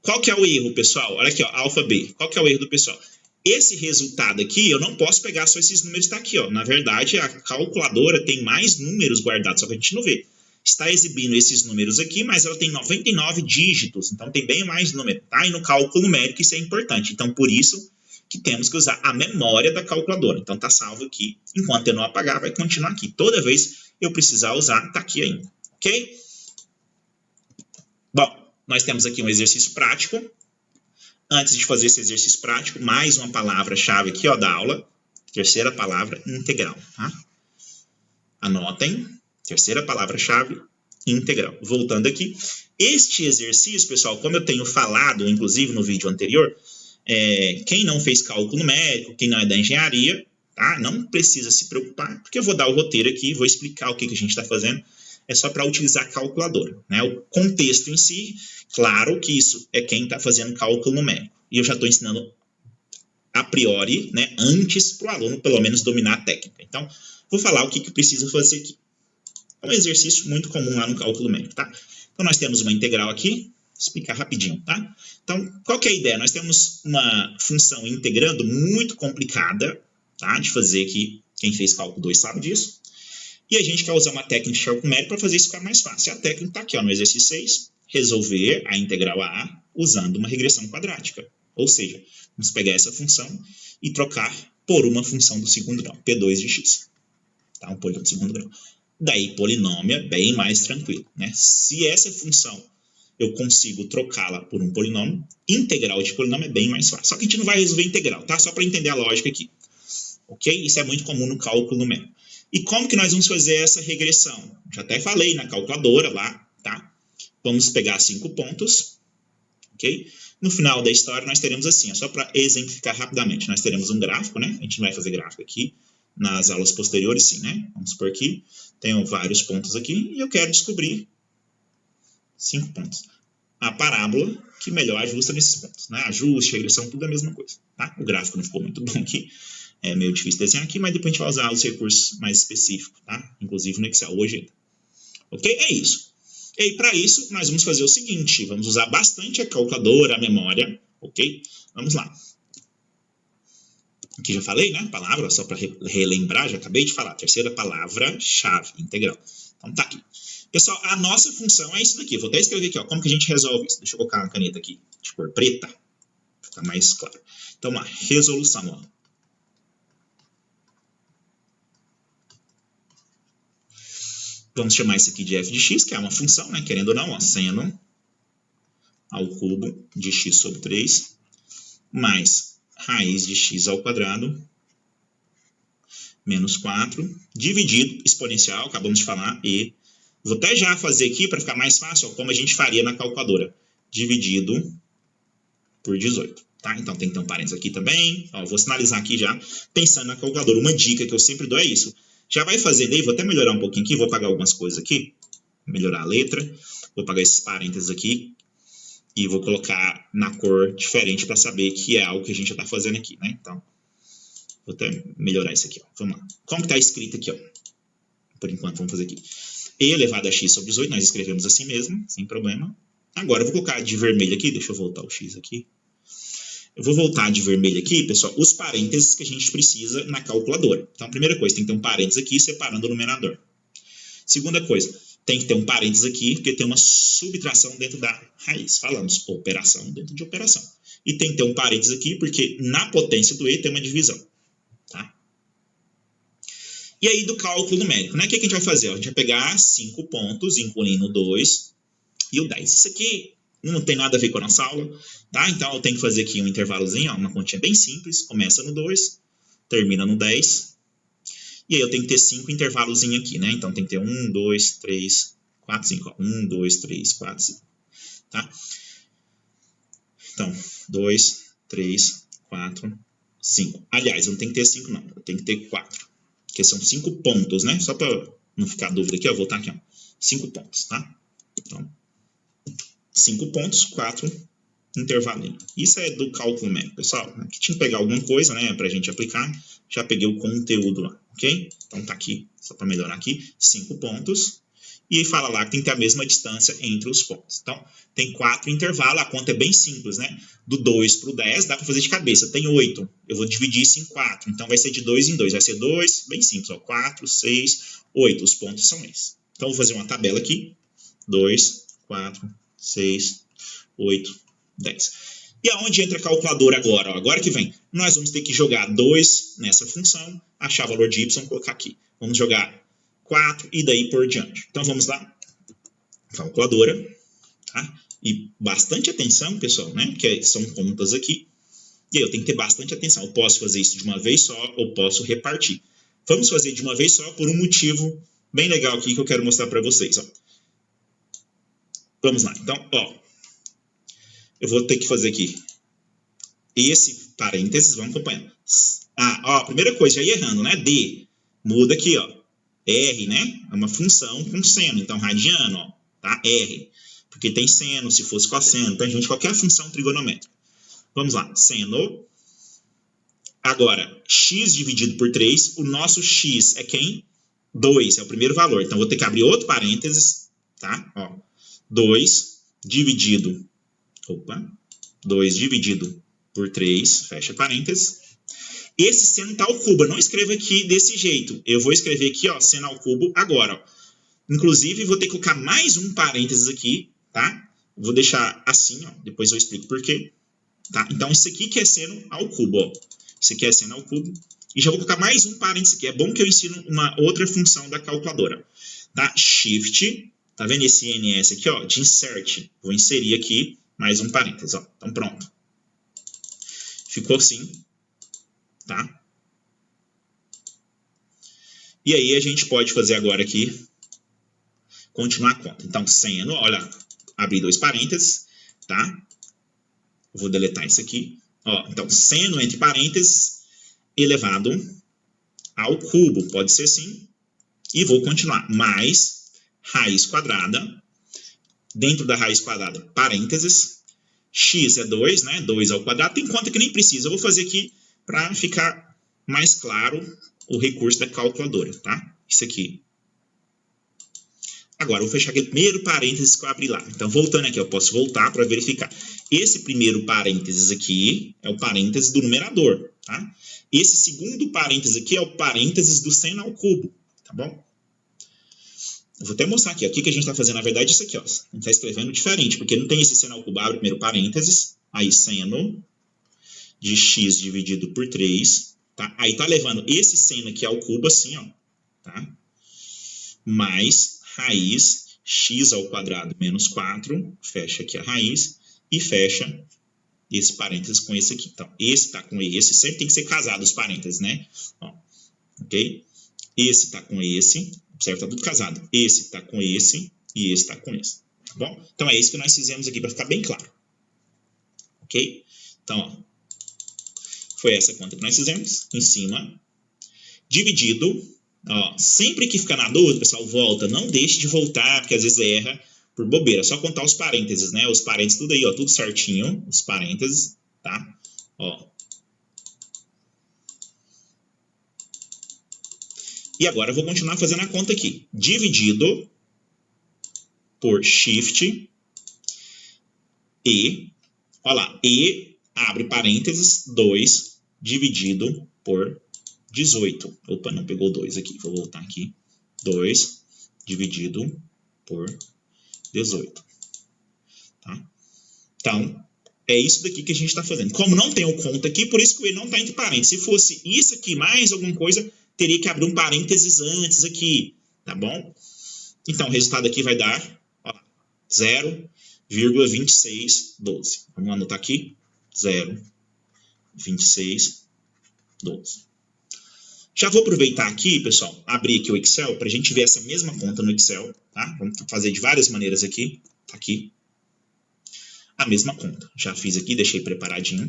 A: Qual que é o erro, pessoal? Olha aqui, ó, alfa B. Qual que é o erro do pessoal? Esse resultado aqui, eu não posso pegar só esses números que tá aqui, ó. Na verdade, a calculadora tem mais números guardados, só que a gente não vê. Está exibindo esses números aqui, mas ela tem 99 dígitos, então tem bem mais número, tá? E no cálculo numérico isso é importante. Então, por isso que temos que usar a memória da calculadora. Então, tá salvo aqui. Enquanto eu não apagar, vai continuar aqui. Toda vez eu precisar usar, tá aqui ainda, ok? Bom, nós temos aqui um exercício prático. Antes de fazer esse exercício prático, mais uma palavra-chave aqui, ó, da aula. Terceira palavra, integral, tá? Anotem. Terceira palavra-chave, integral. Voltando aqui. Este exercício, pessoal, como eu tenho falado, inclusive no vídeo anterior, quem não fez cálculo numérico, quem não é da engenharia, tá? Não precisa se preocupar, porque eu vou dar o roteiro aqui, vou explicar o que a gente está fazendo. É só para utilizar a calculadora, né? O contexto em si, claro que isso é quem está fazendo cálculo numérico. E eu já estou ensinando a priori, né, antes para o aluno pelo menos dominar a técnica. Então, vou falar o que precisa fazer aqui. É um exercício muito comum lá no cálculo numérico, tá? Então, nós temos uma integral aqui, vou explicar rapidinho, tá? Então, qual que é a ideia? Nós temos uma função integrando muito complicada, tá? De fazer aqui, quem fez cálculo 2 sabe disso. E a gente quer usar uma técnica de cálculo numérico para fazer isso ficar mais fácil. A técnica está aqui, ó, no exercício 6, resolver a integral A usando uma regressão quadrática. Ou seja, vamos pegar essa função e trocar por uma função do segundo grau, P2 de x. Tá? Um polinômio do segundo grau. Daí, polinômio é bem mais tranquilo, né? Se essa função eu consigo trocá-la por um polinômio, integral de polinômio é bem mais fácil. Só que a gente não vai resolver integral, tá? Só para entender a lógica aqui. Ok? Isso é muito comum no cálculo numérico. E como que nós vamos fazer essa regressão? Já até falei na calculadora lá, tá? Vamos pegar 5 pontos, ok? No final da história nós teremos assim, só para exemplificar rapidamente, nós teremos um gráfico, né? A gente não vai fazer gráfico aqui, nas aulas posteriores sim, né? Vamos supor aqui, tenho vários pontos aqui e eu quero descobrir 5 pontos. A parábola que melhor ajusta nesses pontos, né? Ajuste, regressão, tudo é a mesma coisa, tá? O gráfico não ficou muito bom aqui, é meio difícil desenhar aqui, mas depois a gente vai usar os recursos mais específicos, tá? Inclusive no Excel hoje ainda. Ok? É isso. E aí, para isso, nós vamos fazer o seguinte, vamos usar bastante a calculadora, a memória, ok? Vamos lá. Aqui já falei, né? Palavra, só para relembrar, já acabei de falar. Terceira palavra-chave, integral. Então, tá aqui. Pessoal, a nossa função é isso daqui. Vou até escrever aqui, ó, como que a gente resolve isso. Deixa eu colocar uma caneta aqui, de cor preta, para ficar mais claro. Então, uma resolução, ó. Vamos chamar isso aqui de f de x, que é uma função, né? Querendo ou não, ó, seno ao cubo de x sobre 3, mais raiz de x ao quadrado, menos 4, dividido, exponencial, acabamos de falar, e vou até já fazer aqui para ficar mais fácil, ó, como a gente faria na calculadora, dividido por 18. Tá? Então tem que ter um parênteses aqui também, ó, vou sinalizar aqui já, pensando na calculadora. Uma dica que eu sempre dou é isso. Já vai fazendo aí, vou até melhorar um pouquinho aqui, vou apagar algumas coisas aqui, melhorar a letra, vou apagar esses parênteses aqui, e vou colocar na cor diferente para saber que é algo que a gente já está fazendo aqui, né? Então, vou até melhorar isso aqui, ó. Vamos lá. Como está escrito aqui, ó? Por enquanto, vamos fazer aqui. E elevado a x sobre 18, nós escrevemos assim mesmo, sem problema. Agora, eu vou colocar de vermelho aqui, deixa eu voltar o x aqui. Eu vou voltar de vermelho aqui, pessoal, os parênteses que a gente precisa na calculadora. Então, a primeira coisa, tem que ter um parênteses aqui separando o numerador. Segunda coisa, tem que ter um parênteses aqui, porque tem uma subtração dentro da raiz. Falamos operação dentro de operação. E tem que ter um parênteses aqui, porque na potência do e tem uma divisão. Tá? E aí do cálculo numérico, né? O que a gente vai fazer? A gente vai pegar 5 pontos, incluindo o 2 e o 10. Isso aqui não tem nada a ver com a nossa aula, tá? Então eu tenho que fazer aqui um intervalozinho, ó, uma continha bem simples. Começa no 2, termina no 10. E aí eu tenho que ter 5 intervalozinhos aqui, né? Então tem que ter 1, 2, 3, 4, 5. 1, 2, 3, 4, 5. Tá? Então, 2, 3, 4, 5. Aliás, eu não tenho que ter 5 não, eu tenho que ter 4. Porque são 5 pontos, né? Só para não ficar dúvida aqui, eu vou voltar aqui, ó. 5 pontos, tá? Então, 5 pontos, 4 intervalinho. Isso é do cálculo numérico, pessoal. Aqui tinha que pegar alguma coisa, né, pra gente aplicar. Já peguei o conteúdo lá, ok? Então tá aqui, só para melhorar aqui, 5 pontos. E aí fala lá que tem que ter a mesma distância entre os pontos. Então, tem 4 intervalos, a conta é bem simples, né? Do 2 para o 10, dá para fazer de cabeça. Tem 8, eu vou dividir isso em 4. Então, vai ser de 2 em 2. Vai ser 2, bem simples, ó, 4, 6, 8. Os pontos são esses. Então, eu vou fazer uma tabela aqui. 2, 4, 6, 8, 10. E aonde entra a calculadora agora? Ó, agora que vem. Nós vamos ter que jogar 2 nessa função, achar o valor de y, colocar aqui. Vamos jogar 4 e daí por diante. Então vamos lá. Calculadora. Tá? E bastante atenção, pessoal, né? Porque são contas aqui. E aí eu tenho que ter bastante atenção. Eu posso fazer isso de uma vez só ou posso repartir. Vamos fazer de uma vez só por um motivo bem legal aqui que eu quero mostrar para vocês. Ó. Vamos lá. Então, ó. Eu vou ter que fazer aqui esse parênteses, vamos acompanhar. Ah, ó, primeira coisa, já ia errando, né? D. Muda aqui, ó. R, né? É uma função com seno, então radiano, ó, tá? R. Porque tem seno, se fosse cosseno, tangente, qualquer função trigonométrica. Vamos lá, seno. Agora, x dividido por 3, o nosso x é quem? 2, é o primeiro valor. Então, vou ter que abrir outro parênteses, tá? Ó, 2 dividido, 2 dividido por 3, fecha parênteses. Esse seno está ao cubo. Eu não escrevo aqui desse jeito. Eu vou escrever aqui, ó, seno ao cubo agora. Ó. Inclusive, vou ter que colocar mais um parênteses aqui, tá? Vou deixar assim, ó. Depois eu explico por quê. Tá? Então, isso aqui que é seno ao cubo, ó. Isso aqui é seno ao cubo. E já vou colocar mais um parênteses aqui. É bom que eu ensino uma outra função da calculadora. Tá? Shift, tá vendo esse NS aqui, ó? De insert. Vou inserir aqui mais um parênteses, ó. Então, pronto. Ficou assim. Tá? E aí a gente pode fazer agora aqui, continuar a conta. Então, seno, olha, abri 2 parênteses, tá? Vou deletar isso aqui. Ó, então, seno entre parênteses elevado ao cubo, pode ser sim. E vou continuar, mais raiz quadrada, dentro da raiz quadrada, parênteses, x é 2, né? 2 ao quadrado, tem conta que nem precisa. Eu vou fazer aqui para ficar mais claro o recurso da calculadora, tá? Isso aqui. Agora, eu vou fechar aquele primeiro parênteses que eu abri lá. Então, voltando aqui, eu posso voltar para verificar. Esse primeiro parênteses aqui é o parênteses do numerador, tá? Esse segundo parênteses aqui é o parênteses do seno ao cubo, tá bom? Eu vou até mostrar aqui. Aqui que a gente está fazendo, na verdade, isso aqui, ó. A gente está escrevendo diferente, porque não tem esse seno ao cubo. Abre o primeiro parênteses, aí seno de x dividido por 3, tá? Aí tá levando esse seno aqui ao cubo assim, ó, tá? Mais raiz x ao quadrado menos 4, fecha aqui a raiz e fecha esse parênteses com esse aqui. Então, esse tá com esse, sempre tem que ser casado os parênteses, né? Ó, ok? Esse tá com esse, certo? Tá tudo casado. Esse tá com esse e esse tá com esse, tá bom? Então, é isso que nós fizemos aqui para ficar bem claro, ok? Então, ó, foi essa conta que nós fizemos, em cima, dividido, ó, sempre que ficar na dúvida, pessoal, volta, não deixe de voltar, porque às vezes erra por bobeira, só contar os parênteses, né, os parênteses tudo aí, ó, tudo certinho, os parênteses, tá, ó. E agora eu vou continuar fazendo a conta aqui, dividido por shift e, ó lá, e, abre parênteses, 2 dividido por 18. Opa, não pegou 2 aqui. Vou voltar aqui. 2 dividido por 18. Tá? Então, é isso daqui que a gente está fazendo. Como não tem o conta aqui, por isso que ele não está entre parênteses. Se fosse isso aqui mais alguma coisa, teria que abrir um parênteses antes aqui, tá bom? Então, o resultado aqui vai dar 0,2612. Vamos anotar aqui, 0,2612. Já vou aproveitar aqui, pessoal, abrir aqui o Excel para a gente ver essa mesma conta no Excel, tá? Vamos fazer de várias maneiras aqui, tá aqui. A mesma conta. Já fiz aqui, deixei preparadinho,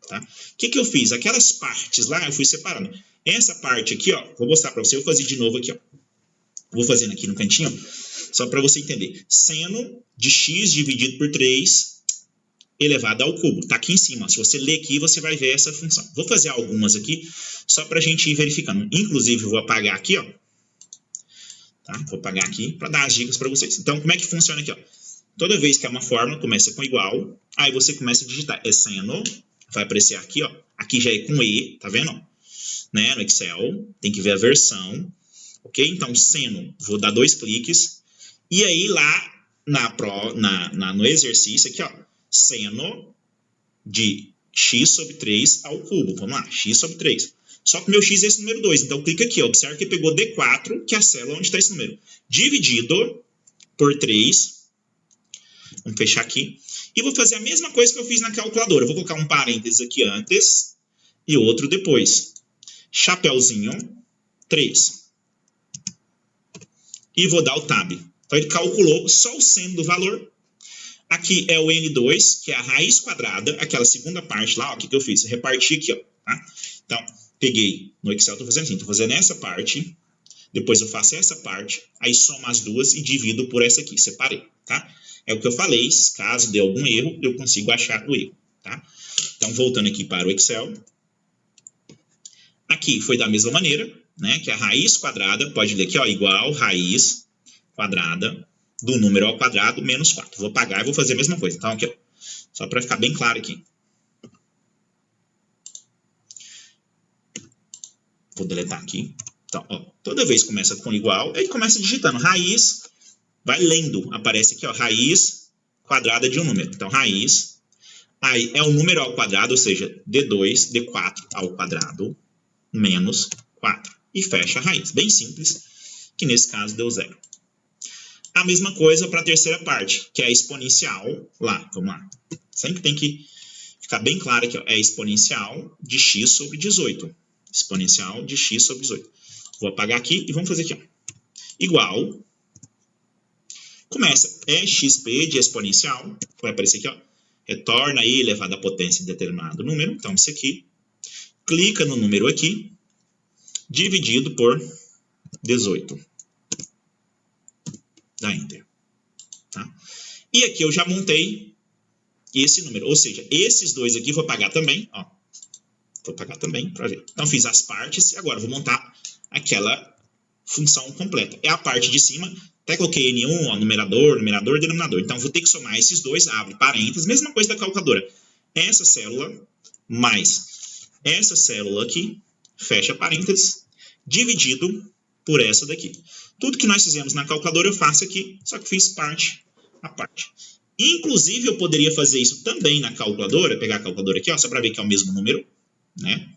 A: tá? O que eu fiz? Aquelas partes lá, eu fui separando. Essa parte aqui, ó, vou mostrar para você, eu vou fazer de novo aqui, ó. Vou fazendo aqui no cantinho, só para você entender. Seno de x dividido por 3 elevado ao cubo. Tá aqui em cima. Se você ler aqui, você vai ver essa função. Vou fazer algumas aqui, só para a gente ir verificando. Inclusive, vou apagar aqui, ó. Tá? Vou apagar aqui para dar as dicas para vocês. Então, como é que funciona aqui, ó? Toda vez que é uma fórmula, começa com igual, aí você começa a digitar. É seno, vai aparecer aqui, ó. Aqui já é com E, tá vendo? Né? No Excel, tem que ver a versão. Ok? Então, seno, vou dar 2 cliques. E aí, lá no exercício, aqui, ó. Seno de x sobre 3 ao cubo. Vamos lá, x sobre 3. Só que o meu x é esse número 2. Então, clica aqui, ó. Observa que pegou D4, que é a célula onde está esse número. Dividido por 3. Vamos fechar aqui. E vou fazer a mesma coisa que eu fiz na calculadora. Eu vou colocar um parênteses aqui antes e outro depois. Chapeuzinho, 3. E vou dar o tab. Então, ele calculou só o seno do valor. Aqui é o N2, que é a raiz quadrada, aquela segunda parte lá, ó, o que eu fiz? Reparti aqui, ó, tá? Então, peguei no Excel, estou fazendo assim, estou fazendo essa parte, depois eu faço essa parte, aí somo as duas e divido por essa aqui, separei, tá? É o que eu falei, caso dê algum erro, eu consigo achar o erro, tá? Então, voltando aqui para o Excel, aqui foi da mesma maneira, né, que a raiz quadrada, pode ler aqui, ó, igual raiz quadrada do número ao quadrado menos 4. Vou apagar e vou fazer a mesma coisa. Então, aqui, ó, só para ficar bem claro aqui. Vou deletar aqui. Então, ó, toda vez que começa com igual, ele começa digitando raiz, vai lendo, aparece aqui, ó, raiz quadrada de um número. Então, raiz, aí é o número ao quadrado, ou seja, D2, D4 ao quadrado, menos 4. E fecha a raiz. Bem simples, que nesse caso deu 0. A mesma coisa para a terceira parte, que é a exponencial lá. Vamos lá. Sempre tem que ficar bem claro aqui, ó. É exponencial de x sobre 18. Exponencial de x sobre 18. Vou apagar aqui e vamos fazer aqui, ó. Igual. Começa. É xp de exponencial. Vai aparecer aqui, ó. Retorna aí elevado à potência de determinado número. Então, isso aqui. Clica no número aqui. Dividido por 18. Dá Enter. Tá? E aqui eu já montei esse número. Ou seja, esses dois aqui vou apagar também. Ó. Vou apagar também para ver. Então, fiz as partes e agora vou montar aquela função completa. É a parte de cima. Até coloquei N1, ó, numerador, denominador. Então, vou ter que somar esses dois. Abre parênteses. Mesma coisa da calculadora. Essa célula mais essa célula aqui. Fecha parênteses. Dividido por essa daqui. Tudo que nós fizemos na calculadora eu faço aqui, só que fiz parte a parte. Inclusive, eu poderia fazer isso também na calculadora, pegar a calculadora aqui, ó, só para ver que é o mesmo número, né?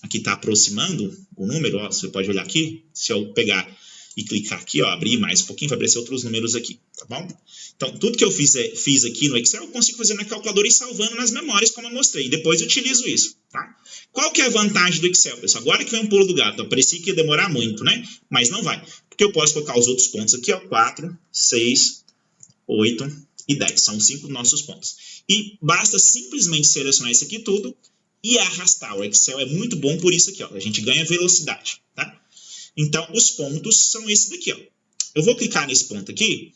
A: Aqui está aproximando o número, ó, você pode olhar aqui, se eu pegar e clicar aqui, ó, abrir mais um pouquinho, vai aparecer outros números aqui, tá bom? Então, tudo que eu fiz aqui no Excel, eu consigo fazer na calculadora e salvando nas memórias, como eu mostrei. Depois eu utilizo isso, tá? Qual que é a vantagem do Excel, pessoal? Agora que vem um pulo do gato, ó, parecia que ia demorar muito, né? Mas não vai, porque eu posso colocar os outros pontos aqui, ó, 4, 6, 8 e 10. São 5 nossos pontos. E basta simplesmente selecionar isso aqui tudo e arrastar. O Excel é muito bom por isso aqui, ó. A gente ganha velocidade, tá? Então, os pontos são esses daqui, ó. Eu vou clicar nesse ponto aqui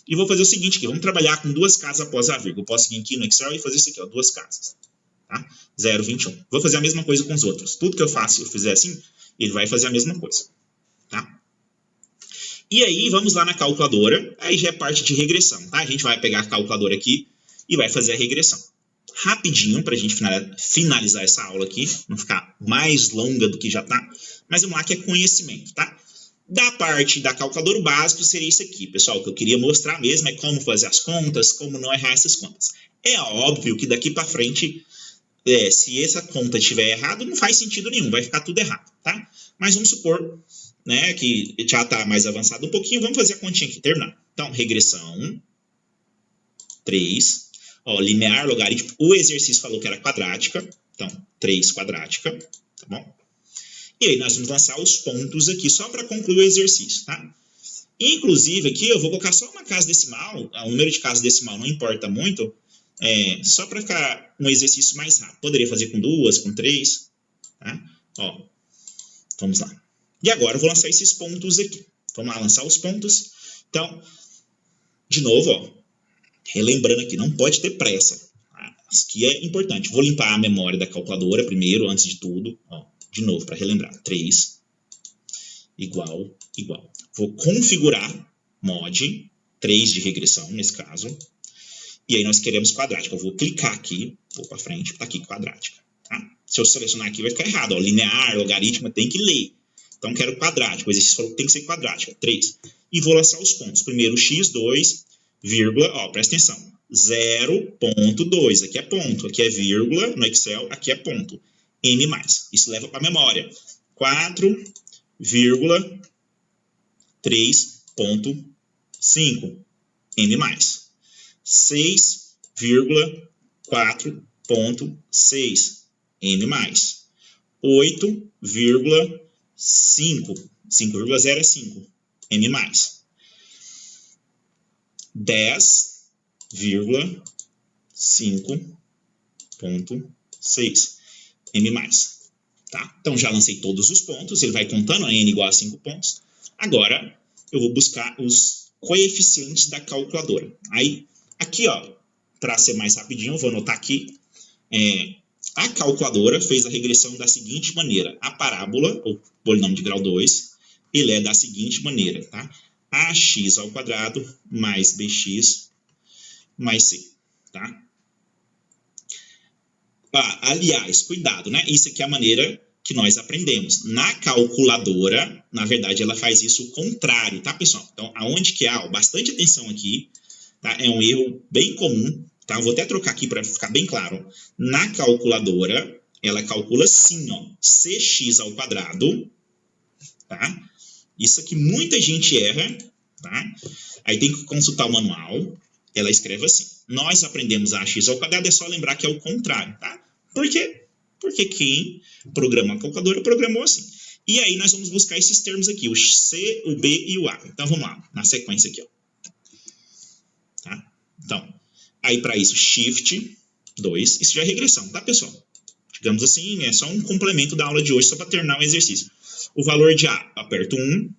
A: e vou fazer o seguinte aqui. Vamos trabalhar com 2 casas após a vírgula. Eu posso vir aqui no Excel e fazer isso aqui, ó, 2 casas. Tá? 0,21. Vou fazer a mesma coisa com os outros. Tudo que eu faço, se eu fizer assim, ele vai fazer a mesma coisa. Tá? E aí, vamos lá na calculadora. Aí já é parte de regressão, tá? A gente vai pegar a calculadora aqui e vai fazer a regressão. Rapidinho, para a gente finalizar essa aula aqui, não ficar mais longa do que já tá. Mas vamos lá, que é conhecimento, tá? Da parte da calculadora, o básico seria isso aqui, pessoal. O que eu queria mostrar mesmo é como fazer as contas, como não errar essas contas. É óbvio que daqui para frente se essa conta estiver errada, não faz sentido nenhum, vai ficar tudo errado, tá? Mas vamos supor, né, que já está mais avançado um pouquinho, vamos fazer a continha aqui, terminar. Então, regressão, 3, ó, linear, logaritmo, o exercício falou que era quadrática, então, 3 quadrática, tá bom? E aí nós vamos lançar os pontos aqui, só para concluir o exercício, tá? Inclusive, aqui eu vou colocar só uma casa decimal, o número de casas decimal não importa muito, só para ficar um exercício mais rápido. Poderia fazer com 2, com 3, tá? Ó, vamos lá. E agora eu vou lançar esses pontos aqui. Vamos lá, lançar os pontos. Então, de novo, ó, relembrando aqui, não pode ter pressa. Isso aqui é importante. Vou limpar a memória da calculadora primeiro, antes de tudo. Ó, de novo, para relembrar. 3 igual. Vou configurar mod, 3 de regressão, nesse caso. E aí nós queremos quadrática. Eu vou clicar aqui, vou para frente, está aqui quadrática. Tá? Se eu selecionar aqui vai ficar errado. Ó, linear, logaritmo, tem que ler. Então quero quadrático. O exercício falou que tem que ser quadrática. 3. E vou lançar os pontos. Primeiro x2, vírgula, ó, presta atenção. 0,2. Aqui é ponto, aqui é vírgula no Excel, aqui é ponto. M+. Isso leva para a memória. 4,3,5. M+. 6,4,6. M+. 8,5. 5,0 é 5. M+. 10,5,6. M+. Tá? Então, já lancei todos os pontos. Ele vai contando, a n igual a 5 pontos. Agora, eu vou buscar os coeficientes da calculadora. Aí, aqui, ó, para ser mais rapidinho, eu vou anotar aqui. A calculadora fez a regressão da seguinte maneira. A parábola, ou polinômio de grau 2, ele é da seguinte maneira, tá? ax ao quadrado mais bx mais c, tá? Aliás, cuidado, né? Isso aqui é a maneira que nós aprendemos. Na calculadora, na verdade, ela faz isso o contrário, tá, pessoal? Então, aonde que há, bastante atenção aqui, tá? É um erro bem comum, tá? Eu vou até trocar aqui para ficar bem claro. Na calculadora, ela calcula assim, ó, cx ao quadrado, tá? Isso aqui muita gente erra, tá? Aí tem que consultar o manual. Ela escreve assim. Nós aprendemos a ax ao quadrado, é só lembrar que é o contrário, tá? Por quê? Porque quem programa a calculadora programou assim. E aí nós vamos buscar esses termos aqui, o C, o B e o A. Então vamos lá, na sequência aqui, ó. Tá? Então, aí para isso, Shift 2, isso já é regressão, tá, pessoal? Digamos assim, é só um complemento da aula de hoje, só para terminar o exercício. O valor de A, aperto 1,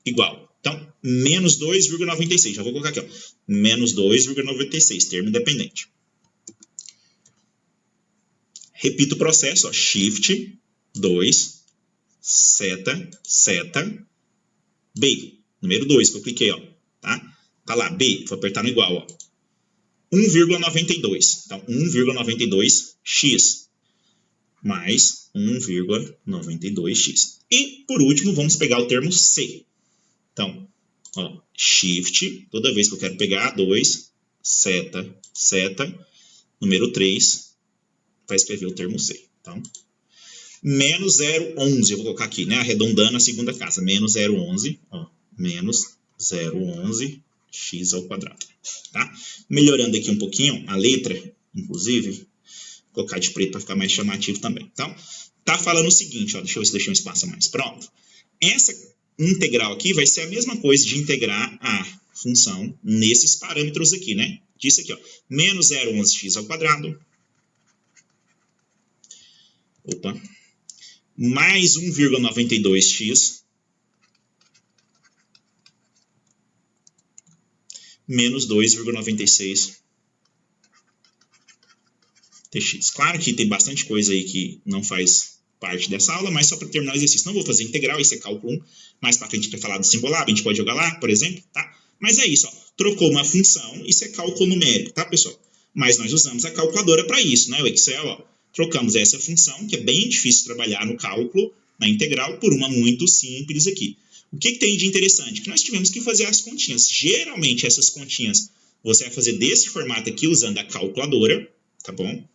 A: igual. Então, menos 2,96. Já vou colocar aqui, ó. Menos 2,96, termo independente. Repito o processo, ó. Shift 2, seta, B. Número 2, que eu cliquei, ó. Tá? Tá lá, B. Vou apertar no igual, ó. 1,92. Então, 1,92x mais 1,92x. E, por último, vamos pegar o termo C. Então, ó, Shift, toda vez que eu quero pegar 2, seta, número 3, vai escrever o termo C. Então, menos 0,11, eu vou colocar aqui, né, arredondando a segunda casa, menos 0,11, ó, menos 0,11 x ao quadrado, tá? Melhorando aqui um pouquinho a letra, inclusive, vou colocar de preto para ficar mais chamativo também. Então, tá falando o seguinte, ó, deixa eu ver se deixei um espaço a mais. Pronto. Essa integral aqui vai ser a mesma coisa de integrar a função nesses parâmetros aqui, né? Disso aqui, ó, menos 0,11x ao quadrado, mais 1,92x, menos 2,96 tx. Claro que tem bastante coisa aí que não faz parte dessa aula, mas só para terminar o exercício. Não vou fazer integral, isso é cálculo 1. Mais para frente a gente vai falar do Simbolab, a gente pode jogar lá, por exemplo, tá? Mas é isso, ó. Trocou uma função, isso é cálculo numérico, tá, pessoal? Mas nós usamos a calculadora para isso, né? O Excel, ó. Trocamos essa função, que é bem difícil trabalhar no cálculo, na integral, por uma muito simples aqui. O que tem de interessante? Que nós tivemos que fazer as continhas. Geralmente, essas continhas você vai fazer desse formato aqui, usando a calculadora, tá bom?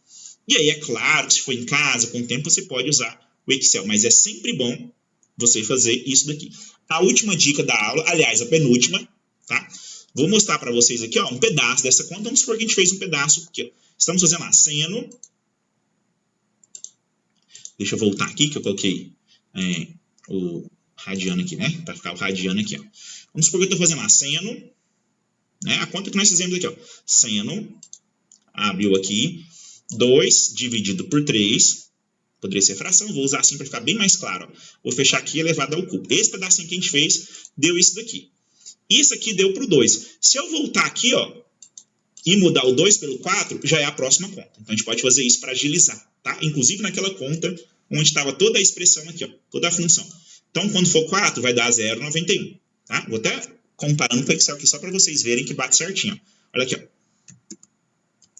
A: E aí, é claro, se for em casa, com o tempo, você pode usar o Excel, mas é sempre bom você fazer isso daqui. A última dica da aula, aliás, a penúltima, tá? Vou mostrar para vocês aqui, ó, um pedaço dessa conta. Vamos supor que a gente fez um pedaço aqui, ó. Estamos fazendo lá, seno. Deixa eu voltar aqui, que eu coloquei o radiano aqui, né? Para ficar o radiano aqui, ó. Vamos supor que eu estou fazendo lá, seno, né? A conta que nós fizemos aqui, ó. Seno, abriu aqui, 2 dividido por 3, poderia ser fração, vou usar assim para ficar bem mais claro. Ó. Vou fechar aqui elevado ao cubo. Esse pedacinho que a gente fez deu isso daqui. Isso aqui deu para o 2. Se eu voltar aqui, ó, e mudar o 2 pelo 4, já é a próxima conta. Então, a gente pode fazer isso para agilizar, tá? Inclusive naquela conta onde estava toda a expressão aqui, ó, toda a função. Então, quando for 4, vai dar 0,91, tá? Vou até comparando com o Excel aqui só para vocês verem que bate certinho. Olha aqui,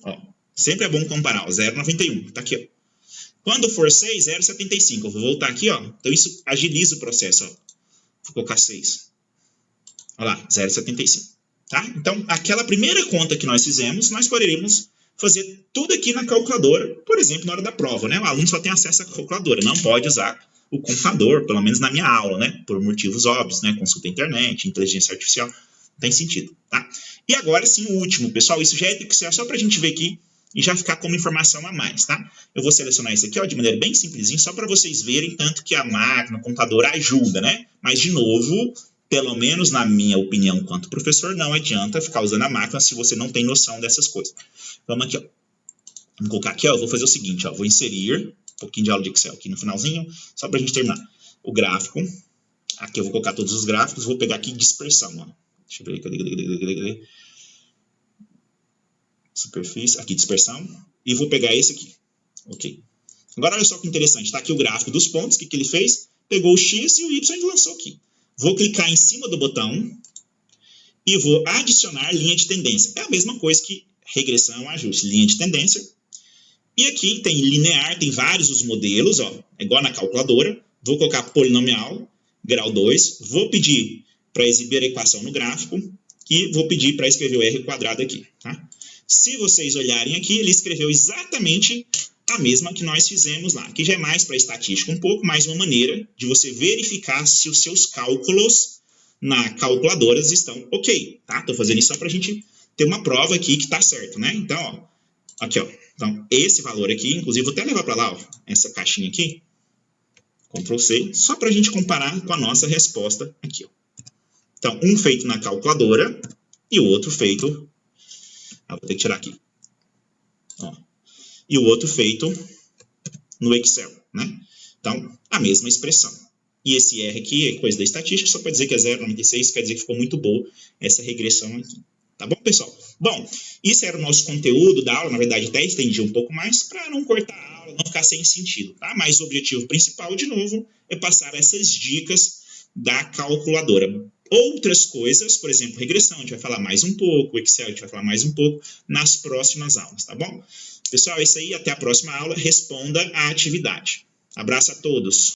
A: ó. Sempre é bom comparar, ó, 0,91, tá aqui, ó. Quando for 6, 0,75. Eu vou voltar aqui, ó. Então, isso agiliza o processo, ó. Vou colocar 6. Olha lá, 0,75. Tá? Então, aquela primeira conta que nós fizemos, nós poderíamos fazer tudo aqui na calculadora, por exemplo, na hora da prova, né? O aluno só tem acesso à calculadora, não pode usar o computador, pelo menos na minha aula, né? Por motivos óbvios, né? Consulta à internet, inteligência artificial, tem sentido, tá? E agora sim, o último, pessoal, isso já é Excel, só para a gente ver aqui e já ficar como informação a mais, tá? Eu vou selecionar isso aqui, ó, de maneira bem simplesinha, só para vocês verem tanto que a máquina, o computador ajuda, né? Mas, de novo, pelo menos na minha opinião quanto professor, não adianta ficar usando a máquina se você não tem noção dessas coisas. Vamos aqui, ó. Vamos colocar aqui, ó. Eu vou fazer o seguinte, ó. Vou inserir um pouquinho de aula de Excel aqui no finalzinho, só para a gente terminar. O gráfico. Aqui eu vou colocar todos os gráficos. Vou pegar aqui dispersão, ó. Deixa eu ver. Cadê? Superfície. Aqui, dispersão. E vou pegar esse aqui. Ok. Agora, olha só que interessante. Está aqui o gráfico dos pontos. O que ele fez? Pegou o X e o Y e lançou aqui. Vou clicar em cima do botão e vou adicionar linha de tendência. É a mesma coisa que regressão, ajuste, linha de tendência. E aqui tem linear, tem vários os modelos, ó, é igual na calculadora. Vou colocar polinomial, grau 2. Vou pedir para exibir a equação no gráfico e vou pedir para escrever o R quadrado aqui. Tá? Se vocês olharem aqui, ele escreveu exatamente a mesma que nós fizemos lá. Aqui já é mais para estatística um pouco, mais uma maneira de você verificar se os seus cálculos na calculadora estão ok, tá? Estou fazendo isso só para a gente ter uma prova aqui que está certo, né? Então, ó, aqui, ó. Então, esse valor aqui, inclusive, vou até levar para lá, ó, essa caixinha aqui, Ctrl C, só para a gente comparar com a nossa resposta aqui, ó. Então, um feito na calculadora e o outro feito... vou ter que tirar aqui. Ó. E o outro feito no Excel, né? Então, a mesma expressão. E esse R aqui é coisa da estatística, só para dizer que é 0,96, quer dizer que ficou muito boa essa regressão aqui. Tá bom, pessoal? Bom, isso era o nosso conteúdo da aula, na verdade até estendi um pouco mais para não cortar a aula, não ficar sem sentido, tá? Mas o objetivo principal, de novo, é passar essas dicas da calculadora. Outras coisas, por exemplo, regressão, a gente vai falar mais um pouco, o Excel a gente vai falar mais um pouco nas próximas aulas, tá bom? Pessoal, é isso aí, até a próxima aula, responda a atividade. Abraço a todos!